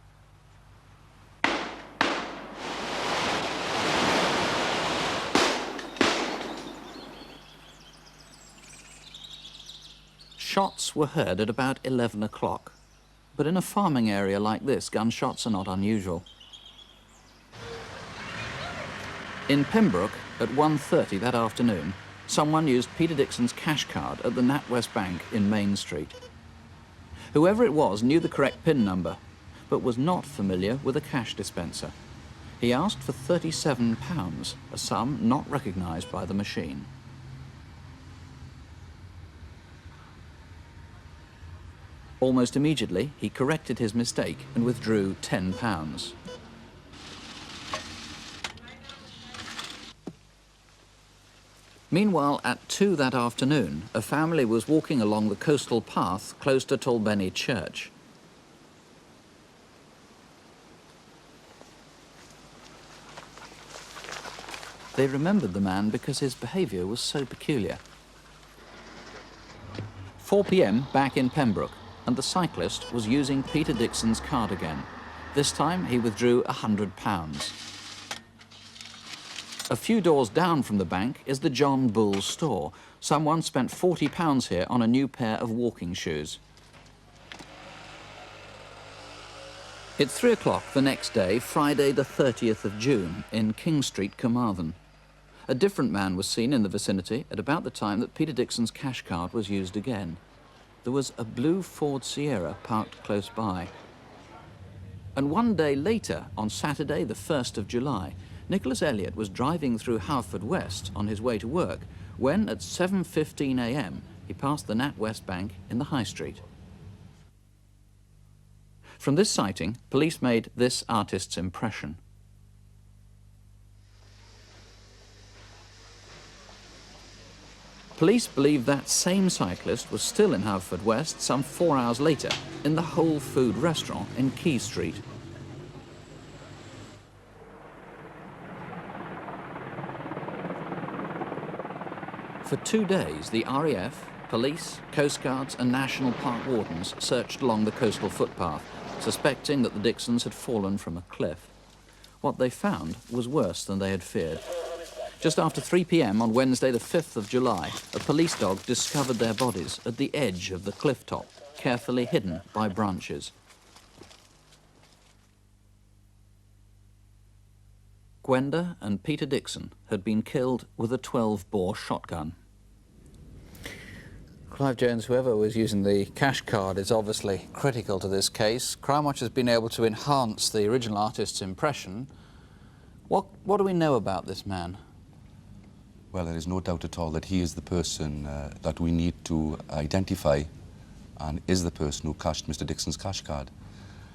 [SPEAKER 1] Shots were heard at about 11 o'clock, but in a farming area like this, gunshots are not unusual. In Pembroke, at 1:30 that afternoon, someone used Peter Dixon's cash card at the NatWest Bank in Main Street. Whoever it was knew the correct PIN number, but was not familiar with a cash dispenser. He asked for £37, a sum not recognised by the machine. Almost immediately, he corrected his mistake and withdrew £10. Meanwhile, at 2 that afternoon, a family was walking along the coastal path close to Tolbenny Church. They remembered the man because his behaviour was so peculiar. 4 p.m. back in Pembroke, and the cyclist was using Peter Dixon's card again. This time he withdrew £100. A few doors down from the bank is the John Bull store. Someone spent £40 here on a new pair of walking shoes. It's 3 o'clock the next day, Friday the 30th of June, in King Street, Carmarthen. A different man was seen in the vicinity at about the time that Peter Dixon's cash card was used again. There was a blue Ford Sierra parked close by. And 1 day later, on Saturday the 1st of July, Nicholas Elliott was driving through Haverfordwest on his way to work when, at 7:15 a.m, he passed the NatWest Bank in the High Street. From this sighting, police made this artist's impression. Police believe that same cyclist was still in Haverfordwest some 4 hours later in the Whole Food restaurant in Key Street. For 2 days, the RAF, police, coastguards and National Park wardens searched along the coastal footpath, suspecting that the Dixons had fallen from a cliff. What they found was worse than they had feared. Just after 3 p.m. on Wednesday the 5th of July, a police dog discovered their bodies at the edge of the cliff top, carefully hidden by branches. Gwenda and Peter Dixon had been killed with a 12-bore shotgun. Clive Jones, whoever was using the cash card is obviously critical to this case. Crimewatch has been able to enhance the original artist's impression. What do we know about this man?
[SPEAKER 4] Well, there is no doubt at all that he is the person that we need to identify and is the person who cashed Mr. Dixon's cash card.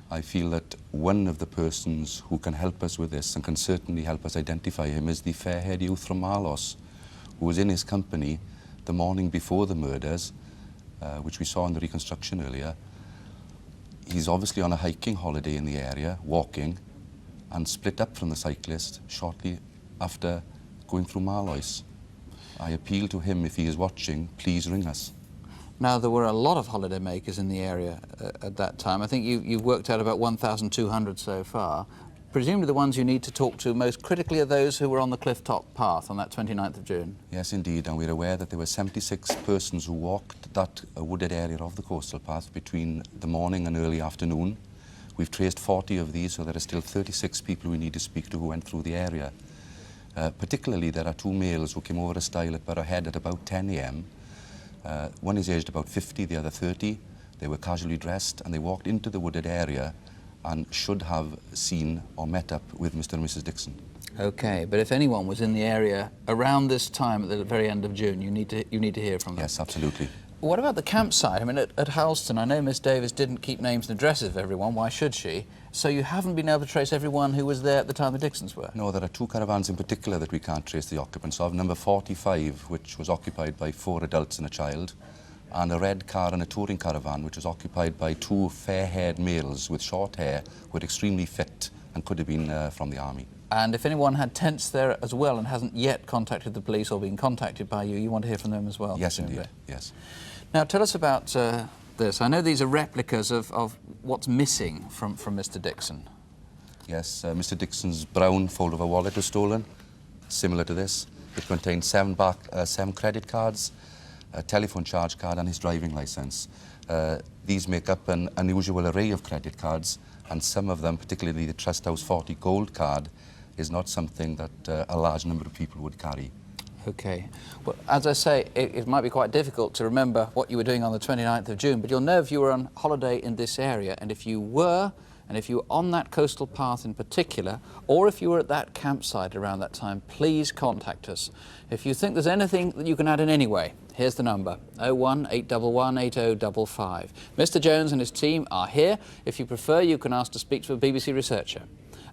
[SPEAKER 4] I feel that one of the persons who can help us with this and can certainly help us identify him is the fair-haired youth from Marlos, who was in his company the morning before the murders, which we saw in the reconstruction earlier. He's obviously on a hiking holiday in the area, walking, and split up from the cyclist shortly after going through Marlois. I appeal to him, if he is watching, please ring us.
[SPEAKER 1] Now, there were a lot of holiday makers in the area at that time. I think you've worked out about 1,200 so far. Presumably the ones you need to talk to most critically are those who were on the cliff-top path on that 29th of June.
[SPEAKER 4] Yes, indeed, and we're aware that there were 76 persons who walked that wooded area of the coastal path between the morning and early afternoon. We've traced 40 of these, so there are still 36 people we need to speak to who went through the area. Particularly, there are 2 males who came over a stile at Burrowhead at about 10 a.m. One is aged about 50, the other 30. They were casually dressed and they walked into the wooded area and should have seen or met up with Mr. and Mrs. Dixon.
[SPEAKER 1] Okay, but if anyone was in the area around this time at the very end of June, you need to hear from them.
[SPEAKER 4] Yes, absolutely.
[SPEAKER 1] What about the campsite? I mean, at Halston, I know Miss Davis didn't keep names and addresses of everyone. Why should she? So you haven't been able to trace everyone who was there at the time the Dixons were?
[SPEAKER 4] No, there are 2 caravans in particular that we can't trace the occupants of. Number 45, which was occupied by 4 adults and a child, and a red car and a touring caravan, which was occupied by 2 fair-haired males with short hair, who were extremely fit and could have been from the army.
[SPEAKER 1] And if anyone had tents there as well and hasn't yet contacted the police or been contacted by you, you want to hear from them as well?
[SPEAKER 4] Yes, indeed, yes.
[SPEAKER 1] Now, tell us about this. I know these are replicas of what's missing from Mr. Dixon.
[SPEAKER 4] Yes, Mr. Dixon's brown fold-over wallet was stolen, similar to this. It contained 7 credit cards, a telephone charge card and his driving licence. These make up an unusual array of credit cards, and some of them, particularly the Trust House 40 Gold card, is not something that a large number of people would carry.
[SPEAKER 1] OK. Well, as I say, it might be quite difficult to remember what you were doing on the 29th of June, but you'll know if you were on holiday in this area, and if you were on that coastal path in particular, or if you were at that campsite around that time, please contact us. If you think there's anything that you can add in any way, here's the number, 01 811 8055. Mr. Jones and his team are here. If you prefer, you can ask to speak to a BBC researcher.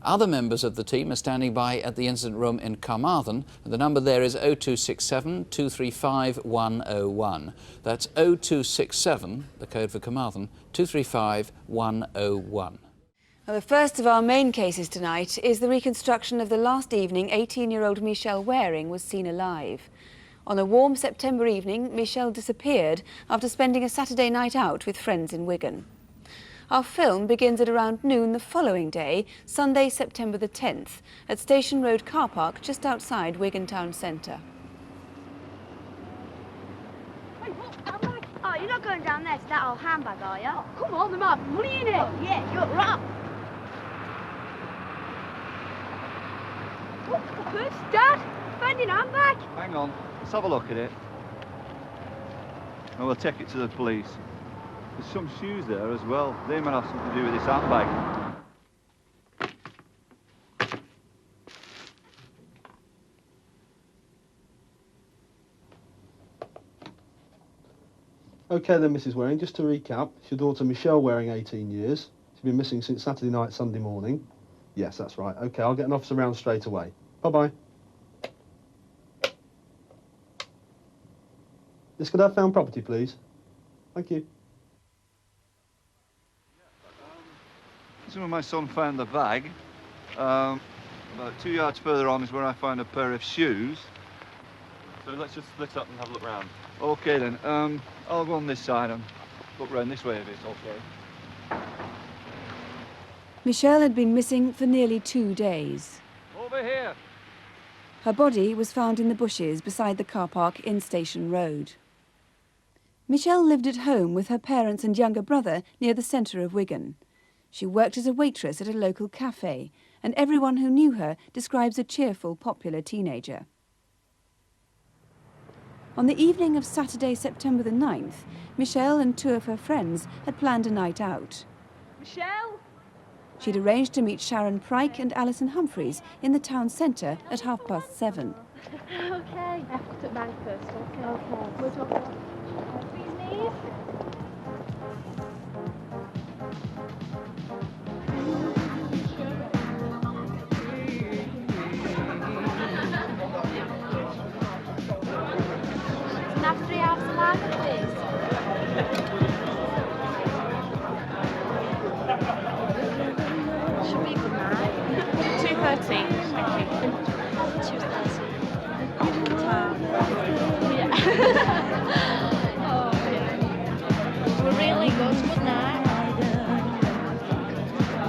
[SPEAKER 1] Other members of the team are standing by at the incident room in Carmarthen, and the number there is 0267 235 101. That's 0267, the code for Carmarthen, 235 101.
[SPEAKER 7] Well, the first of our main cases tonight is the reconstruction of the last evening 18-year-old Michelle Wareing was seen alive. On a warm September evening, Michelle disappeared after spending a Saturday night out with friends in Wigan. Our film begins at around noon the following day, Sunday, September the 10th, at Station Road car park just outside Wigan Town Centre.
[SPEAKER 14] Oh, you're not going down there to that old handbag, are you? Oh, come on, there might be money in it. Oh, yeah, you're right. What's this, Dad? Finding handbag.
[SPEAKER 8] Hang on, let's have a look at it. And we'll take it to the police. There's some shoes there as well. They might have something to do with this handbag.
[SPEAKER 23] OK then, Mrs. Wareing, just to recap, it's your daughter Michelle Wareing, 18 years. She's been missing since Saturday night, Sunday morning. Yes, that's right. OK, I'll get an officer round straight away. Bye-bye. This could have found property, please. Thank you.
[SPEAKER 8] This is where my son found the bag. About 2 yards further on is where I found a pair of shoes.
[SPEAKER 22] So let's just split up and have a look round.
[SPEAKER 8] OK then, I'll go on this side and look round this way a bit.
[SPEAKER 22] OK.
[SPEAKER 7] Michelle had been missing for nearly 2 days.
[SPEAKER 8] Over here.
[SPEAKER 7] Her body was found in the bushes beside the car park in Station Road. Michelle lived at home with her parents and younger brother near the centre of Wigan. She worked as a waitress at a local cafe, and everyone who knew her describes a cheerful, popular teenager. On the evening of Saturday, September the 9th, Michelle and 2 of her friends had planned a night out.
[SPEAKER 14] Michelle?
[SPEAKER 7] She'd arranged to meet Sharon Pryke and Alison Humphreys in the town centre at 7:30.
[SPEAKER 14] OK. I have to put it back first, OK. We'll talk about it. Please, Enough 3 hours of market, please. Should be a good night. 2:30. Thank you. 2:30. Oh, yeah. We're really good. Good night.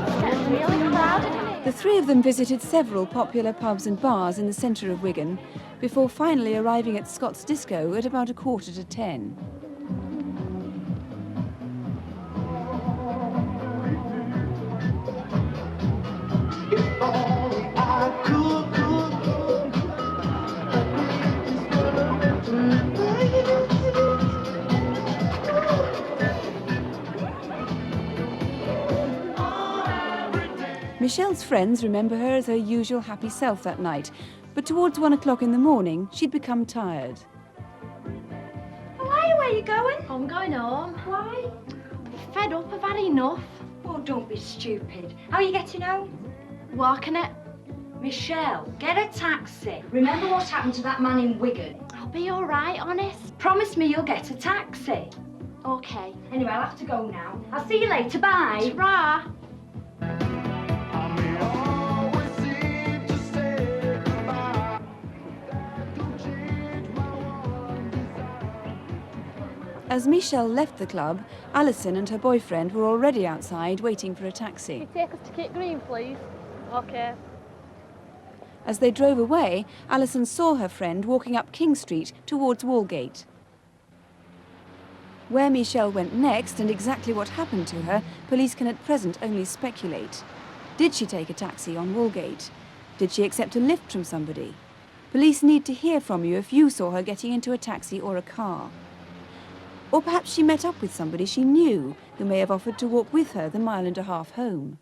[SPEAKER 14] It's getting really crowded in here.
[SPEAKER 7] The 3 of them visited several popular pubs and bars in the centre of Wigan before finally arriving at Scott's Disco at about 9:45. Michelle's friends remember her as her usual happy self that night, but towards 1 o'clock in the morning, she'd become tired.
[SPEAKER 14] Why are you Where are you going?
[SPEAKER 5] I'm going home.
[SPEAKER 14] Why?
[SPEAKER 5] I'm fed up, I've had enough.
[SPEAKER 14] Oh, don't be stupid. How are you getting home?
[SPEAKER 5] Walking it.
[SPEAKER 14] Michelle, get a taxi. Remember what happened to that man in Wigan?
[SPEAKER 5] I'll be all right, honest.
[SPEAKER 14] Promise me you'll get a taxi.
[SPEAKER 5] Okay.
[SPEAKER 14] Anyway, I'll have to go now. I'll see you later. Bye.
[SPEAKER 5] Ta-ra.
[SPEAKER 7] As Michelle left the club, Alison and her boyfriend were already outside waiting for a taxi.
[SPEAKER 5] Can you take us to Kit Green, please? Okay.
[SPEAKER 7] As they drove away, Alison saw her friend walking up King Street towards Walgate. Where Michelle went next and exactly what happened to her, police can at present only speculate. Did she take a taxi on Walgate? Did she accept a lift from somebody? Police need to hear from you if you saw her getting into a taxi or a car. Or perhaps she met up with somebody she knew who may have offered to walk with her the 1.5 miles home.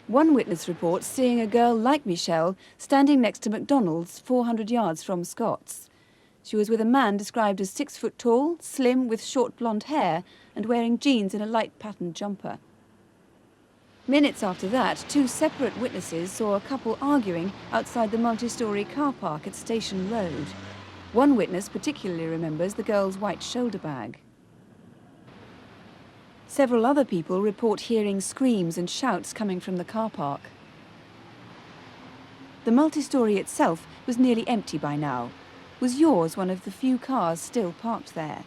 [SPEAKER 7] One witness reports seeing a girl like Michelle standing next to McDonald's 400 yards from Scott's. She was with a man described as 6 foot tall, slim, with short blonde hair and wearing jeans and a light patterned jumper. Minutes after that, 2 separate witnesses saw a couple arguing outside the multi-storey car park at Station Road. One witness particularly remembers the girl's white shoulder bag. Several other people report hearing screams and shouts coming from the car park. The multi-storey itself was nearly empty by now. Was yours one of the few cars still parked there?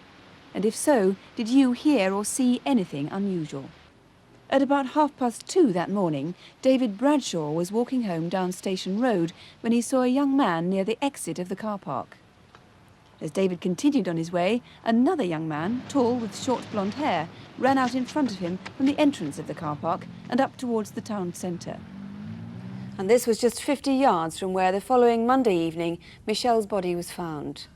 [SPEAKER 7] And if so, did you hear or see anything unusual? At about 2:30 that morning, David Bradshaw was walking home down Station Road when he saw a young man near the exit of the car park. As David continued on his way, another young man, tall with short blonde hair, ran out in front of him from the entrance of the car park and up towards the town centre. And this was just 50 yards from where the following Monday evening Michelle's body was found.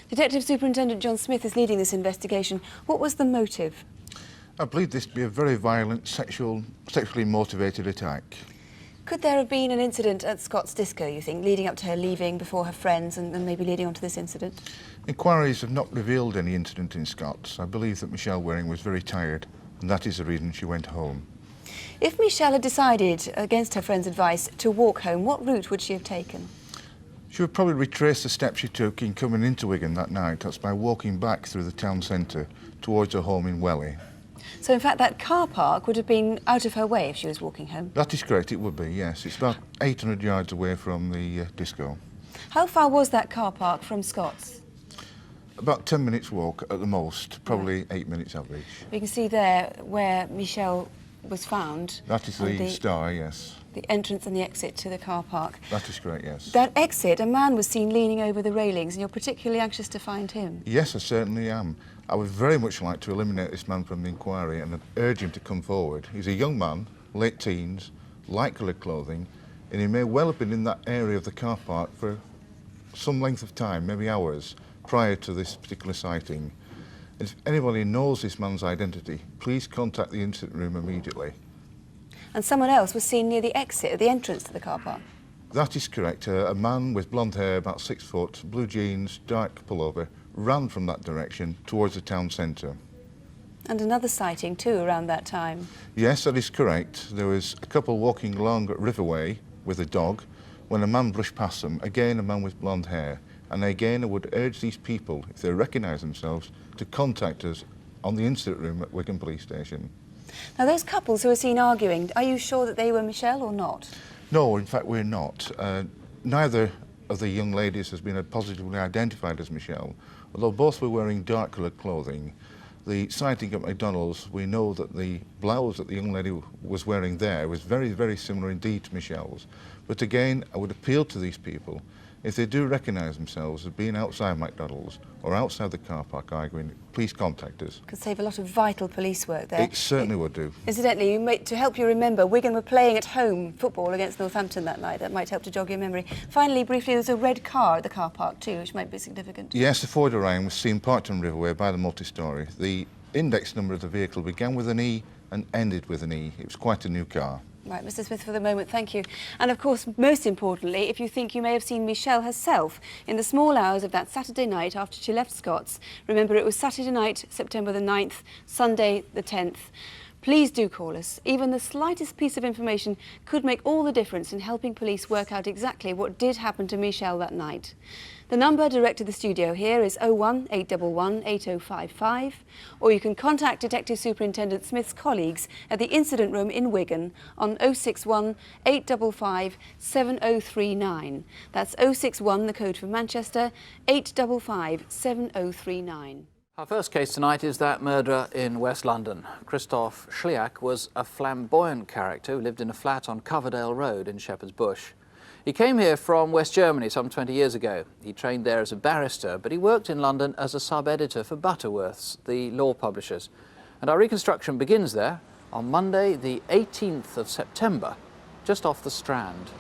[SPEAKER 7] Detective Superintendent John Smith is leading this investigation. What was the motive?
[SPEAKER 13] I believe this to be a very violent, sexually motivated attack.
[SPEAKER 7] Could there have been an incident at Scott's Disco, you think, leading up to her leaving before her friends and maybe leading on to this incident?
[SPEAKER 13] Inquiries have not revealed any incident in Scott's. I believe that Michelle Wareing was very tired, and that is the reason she went home.
[SPEAKER 7] If Michelle had decided, against her friend's advice, to walk home, what route would she have taken?
[SPEAKER 13] She would probably retrace the steps she took in coming into Wigan that night. That's by walking back through the town centre towards her home in Welly.
[SPEAKER 7] So, in fact, that car park would have been out of her way if she was walking home?
[SPEAKER 13] That is correct, it would be, yes. It's about 800 yards away from the disco.
[SPEAKER 7] How far was that car park from Scott's?
[SPEAKER 13] About 10 minutes walk at the most, probably 8 minutes average.
[SPEAKER 7] We can see there where Michelle was found.
[SPEAKER 13] That is the star, yes.
[SPEAKER 7] The entrance and the exit to the car park.
[SPEAKER 13] That is correct, yes.
[SPEAKER 7] That exit, a man was seen leaning over the railings, and you're particularly anxious to find him.
[SPEAKER 13] Yes, I certainly am. I would very much like to eliminate this man from the inquiry and urge him to come forward. He's a young man, late teens, light-coloured clothing, and he may well have been in that area of the car park for some length of time, maybe hours, prior to this particular sighting. If anybody knows this man's identity, please contact the incident room immediately.
[SPEAKER 7] And someone else was seen near the exit, at the entrance to the car park?
[SPEAKER 13] That is correct. A man with blonde hair, about 6 foot, blue jeans, dark pullover, ran from that direction towards the town centre.
[SPEAKER 7] And another sighting too around that time?
[SPEAKER 13] Yes, that is correct. There was a couple walking along Riverway with a dog when a man brushed past them, again a man with blonde hair. And again I would urge these people, if they recognise themselves, to contact us on the incident room at Wigan Police Station.
[SPEAKER 7] Now those couples who were seen arguing, are you sure that they were Michelle or not?
[SPEAKER 13] No, in fact we're not. Neither of the young ladies has been positively identified as Michelle, although both were wearing dark coloured clothing. The sighting at McDonald's, we know that the blouse that the young lady was wearing there was very, very similar indeed to Michelle's. But again, I would appeal to these people, if they do recognise themselves as being outside McDonald's or outside the car park arguing, please contact us.
[SPEAKER 7] Could save a lot of vital police work there.
[SPEAKER 13] It certainly would do.
[SPEAKER 7] Incidentally, to help you remember, Wigan were playing at home football against Northampton that night. That might help to jog your memory. Finally, briefly, there was a red car at the car park too, which might be significant.
[SPEAKER 13] Yes, the Ford Orion was seen parked on Riverway by the multi-storey. The index number of the vehicle began with an E and ended with an E. It was quite a new car.
[SPEAKER 7] Right, Mr. Smith, for the moment, thank you. And of course, most importantly, if you think you may have seen Michelle herself in the small hours of that Saturday night after she left Scott's, remember it was Saturday night, September the 9th, Sunday the 10th. Please do call us. Even the slightest piece of information could make all the difference in helping police work out exactly what did happen to Michelle that night. The number direct to the studio here is 01 811 8055, or you can contact Detective Superintendent Smith's colleagues at the incident room in Wigan on 061 855 7039. That's 061, the code for Manchester, 855 7039.
[SPEAKER 1] Our first case tonight is that murderer in West London. Christoph Schliak was a flamboyant character who lived in a flat on Coverdale Road in Shepherd's Bush. He came here from West Germany some 20 years ago. He trained there as a barrister, but he worked in London as a sub-editor for Butterworths, the law publishers. And our reconstruction begins there on Monday, the 18th of September, just off the Strand.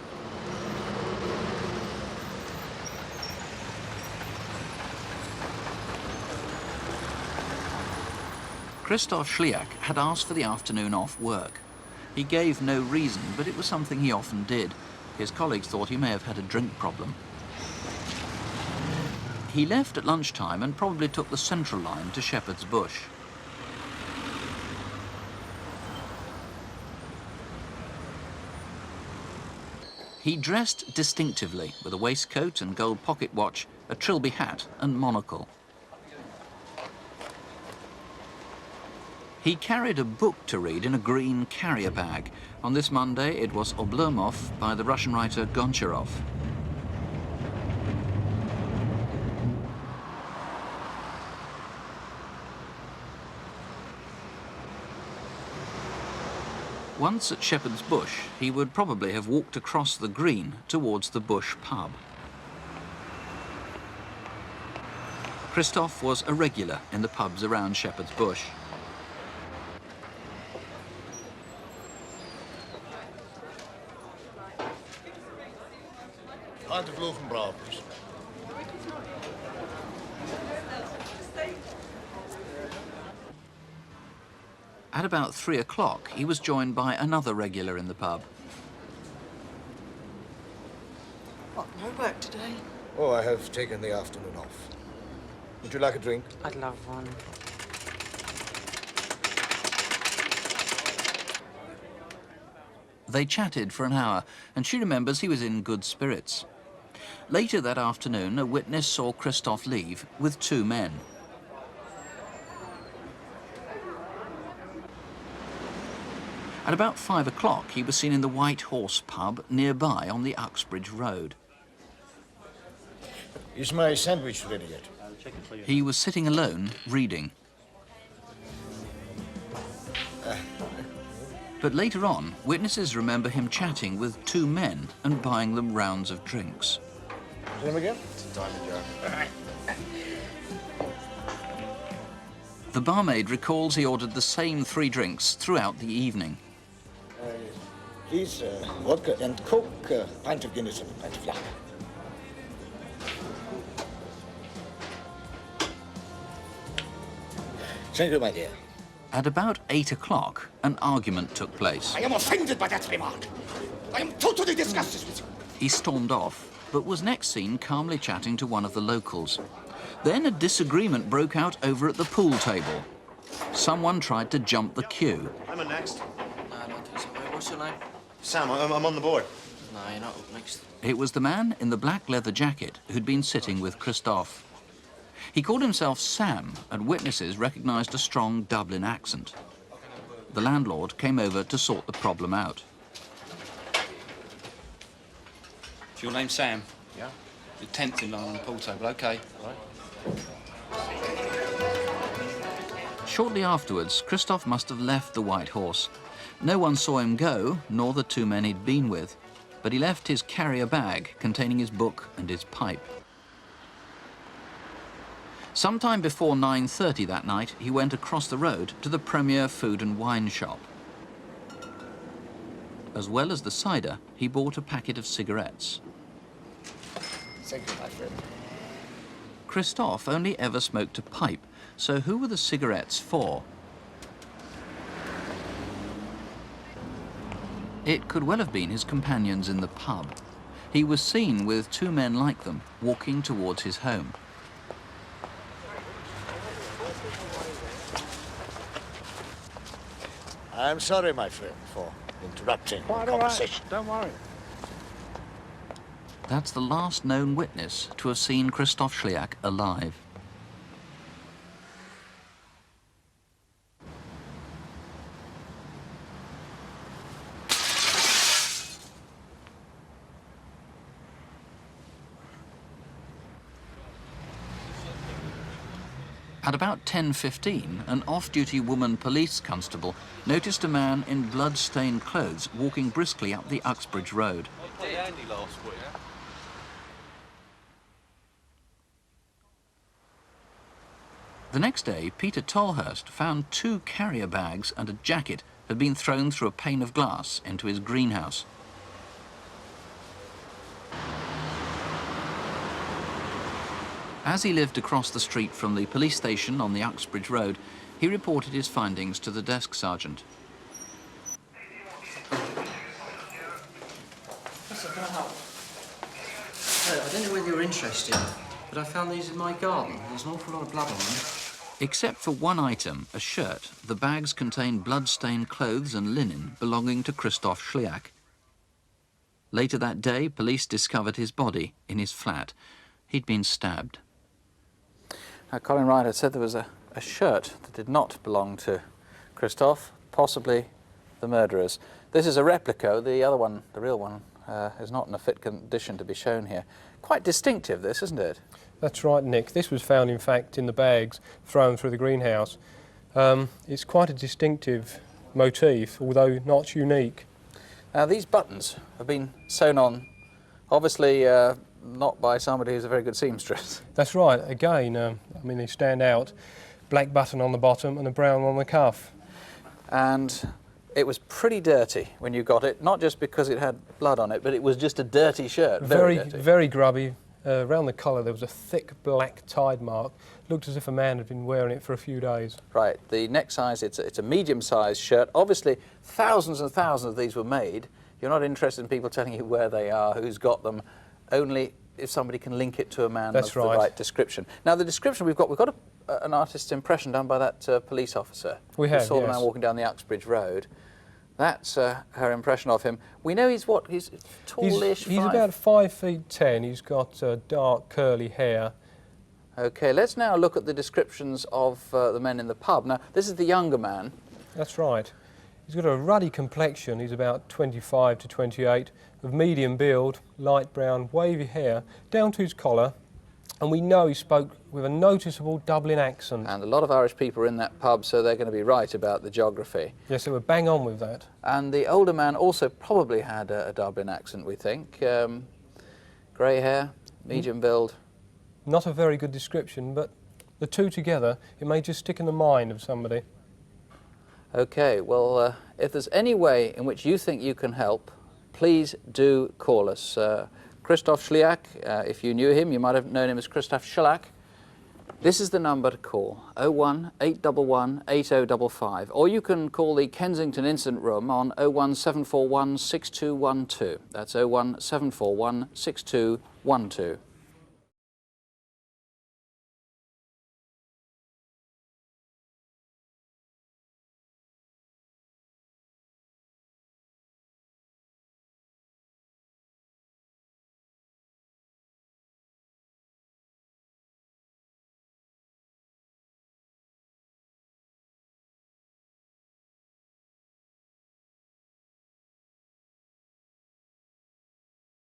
[SPEAKER 1] Christoph Schliak had asked for the afternoon off work. He gave no reason, but it was something he often did. His colleagues thought he may have had a drink problem. He left at lunchtime and probably took the Central Line to Shepherd's Bush. He dressed distinctively with a waistcoat and gold pocket watch, a Trilby hat and monocle. He carried a book to read in a green carrier bag. On this Monday, it was Oblomov by the Russian writer Goncharov. Once at Shepherd's Bush, he would probably have walked across the green towards the Bush pub. Christoph was a regular in the pubs around Shepherd's Bush.
[SPEAKER 3] Pint of loaf and brown, please.
[SPEAKER 1] At about 3 o'clock, he was joined by another regular in the pub.
[SPEAKER 3] What, no work today? Oh, I have taken the afternoon off. Would you like a drink?
[SPEAKER 11] I'd love one.
[SPEAKER 1] They chatted for an hour, and she remembers he was in good spirits. Later that afternoon, a witness saw Christoph leave with 2 men. At about 5 o'clock, he was seen in the White Horse pub nearby on the Uxbridge Road.
[SPEAKER 3] Is my sandwich ready yet?
[SPEAKER 1] He was sitting alone, reading. But later on, witnesses remember him chatting with 2 men and buying them rounds of drinks.
[SPEAKER 3] See him again? It's a diamond jar.
[SPEAKER 1] The barmaid recalls he ordered the same 3 drinks throughout the evening.
[SPEAKER 3] Please, vodka and Coke, pint of Guinness and a pint of lager. Thank you, my dear.
[SPEAKER 1] At about 8 o'clock, an argument took place.
[SPEAKER 3] I am offended by that remark. I am totally disgusted with you.
[SPEAKER 1] He stormed off, but was next seen calmly chatting to one of the locals. Then a disagreement broke out over at the pool table. Someone tried to jump the queue.
[SPEAKER 11] I'm on next. No, I don't think so. What's your name?
[SPEAKER 3] Sam, I'm on the board.
[SPEAKER 11] No, you're not up next.
[SPEAKER 1] It was the man in the black leather jacket who'd been sitting with Christoph. He called himself Sam, and witnesses recognised a strong Dublin accent. The landlord came over to sort the problem out.
[SPEAKER 11] Is your name Sam? Yeah. You're 10th in line on the pool table, OK. Right.
[SPEAKER 1] Shortly afterwards, Christoph must have left the White Horse. No one saw him go, nor the 2 men he'd been with, but he left his carrier bag containing his book and his pipe. Sometime before 9:30 that night, he went across the road to the Premier Food and Wine shop. As well as the cider, he bought a packet of cigarettes.
[SPEAKER 3] Thank you, my friend.
[SPEAKER 1] Christoph only ever smoked a pipe, so who were the cigarettes for? It could well have been his companions in the pub. He was seen with two men like them walking towards his home.
[SPEAKER 3] I'm sorry, my friend, for interrupting the conversation.
[SPEAKER 6] Don't worry.
[SPEAKER 1] That's the last known witness to have seen Christoph Schliak alive. At about 10:15, an off-duty woman police constable noticed a man in blood-stained clothes walking briskly up the Uxbridge Road. The next day, Peter Tolhurst found 2 carrier bags and a jacket had been thrown through a pane of glass into his greenhouse. As he lived across the street from the police station on the Uxbridge Road, he reported his findings to the desk sergeant.
[SPEAKER 10] Yes, can I help? I don't know whether you're interested, but I found these in my garden. There's an awful lot of blood on them.
[SPEAKER 1] Except for one item, a shirt, the bags contained blood-stained clothes and linen belonging to Christoph Schliak. Later that day, police discovered his body in his flat. He'd been stabbed.
[SPEAKER 12] Colin Wright had said there was a shirt that did not belong to Christoph, possibly the murderer's. This is a replica. The other one, the real one, is not in a fit condition to be shown here. Quite distinctive, this, isn't it?
[SPEAKER 16] That's right, Nick. This was found, in fact, in the bags thrown through the greenhouse. It's quite a distinctive motif, although not unique.
[SPEAKER 12] Now, these buttons have been sewn on, obviously not by somebody who's a very good seamstress.
[SPEAKER 16] That's right. Again, I mean, they stand out. Black button on the bottom and a brown on the cuff.
[SPEAKER 12] And it was pretty dirty when you got it, not just because it had blood on it, but it was just a dirty shirt. Very dirty.
[SPEAKER 16] Very grubby. Around the collar there was a thick black tide mark. Looked as if a man had been wearing it for a few days.
[SPEAKER 12] Right. The neck size, it's a medium-sized shirt. Obviously, thousands and thousands of these were made. You're not interested in people telling you where they are, who's got them, only if somebody can link it to a man of the right description. Now, the description we've got an artist's impression done by that police officer.
[SPEAKER 16] We have,
[SPEAKER 12] who saw the man walking down the Uxbridge Road. That's her impression of him. We know he's what? He's tallish.
[SPEAKER 16] He's about 5'10". He's got dark curly hair.
[SPEAKER 12] OK, let's now look at the descriptions of the men in the pub. Now, this is the younger man.
[SPEAKER 16] That's right. He's got a ruddy complexion. He's about 25 to 28, of medium build, light brown, wavy hair, down to his collar. And we know he spoke with a noticeable Dublin accent.
[SPEAKER 12] And a lot of Irish people are in that pub, so they're going to be right about the geography.
[SPEAKER 16] Yes, they were bang on with that.
[SPEAKER 12] And the older man also probably had a Dublin accent, we think. Grey hair, medium build.
[SPEAKER 16] Not a very good description, but the two together, it may just stick in the mind of somebody.
[SPEAKER 12] OK, well, if there's any way in which you think you can help, please do call us. Christoph Schliak, if you knew him, you might have known him as Christoph Schliak. This is the number to call, 01 811 8055. Or you can call the Kensington Incident Room on 01741 6212. That's 01741 6212.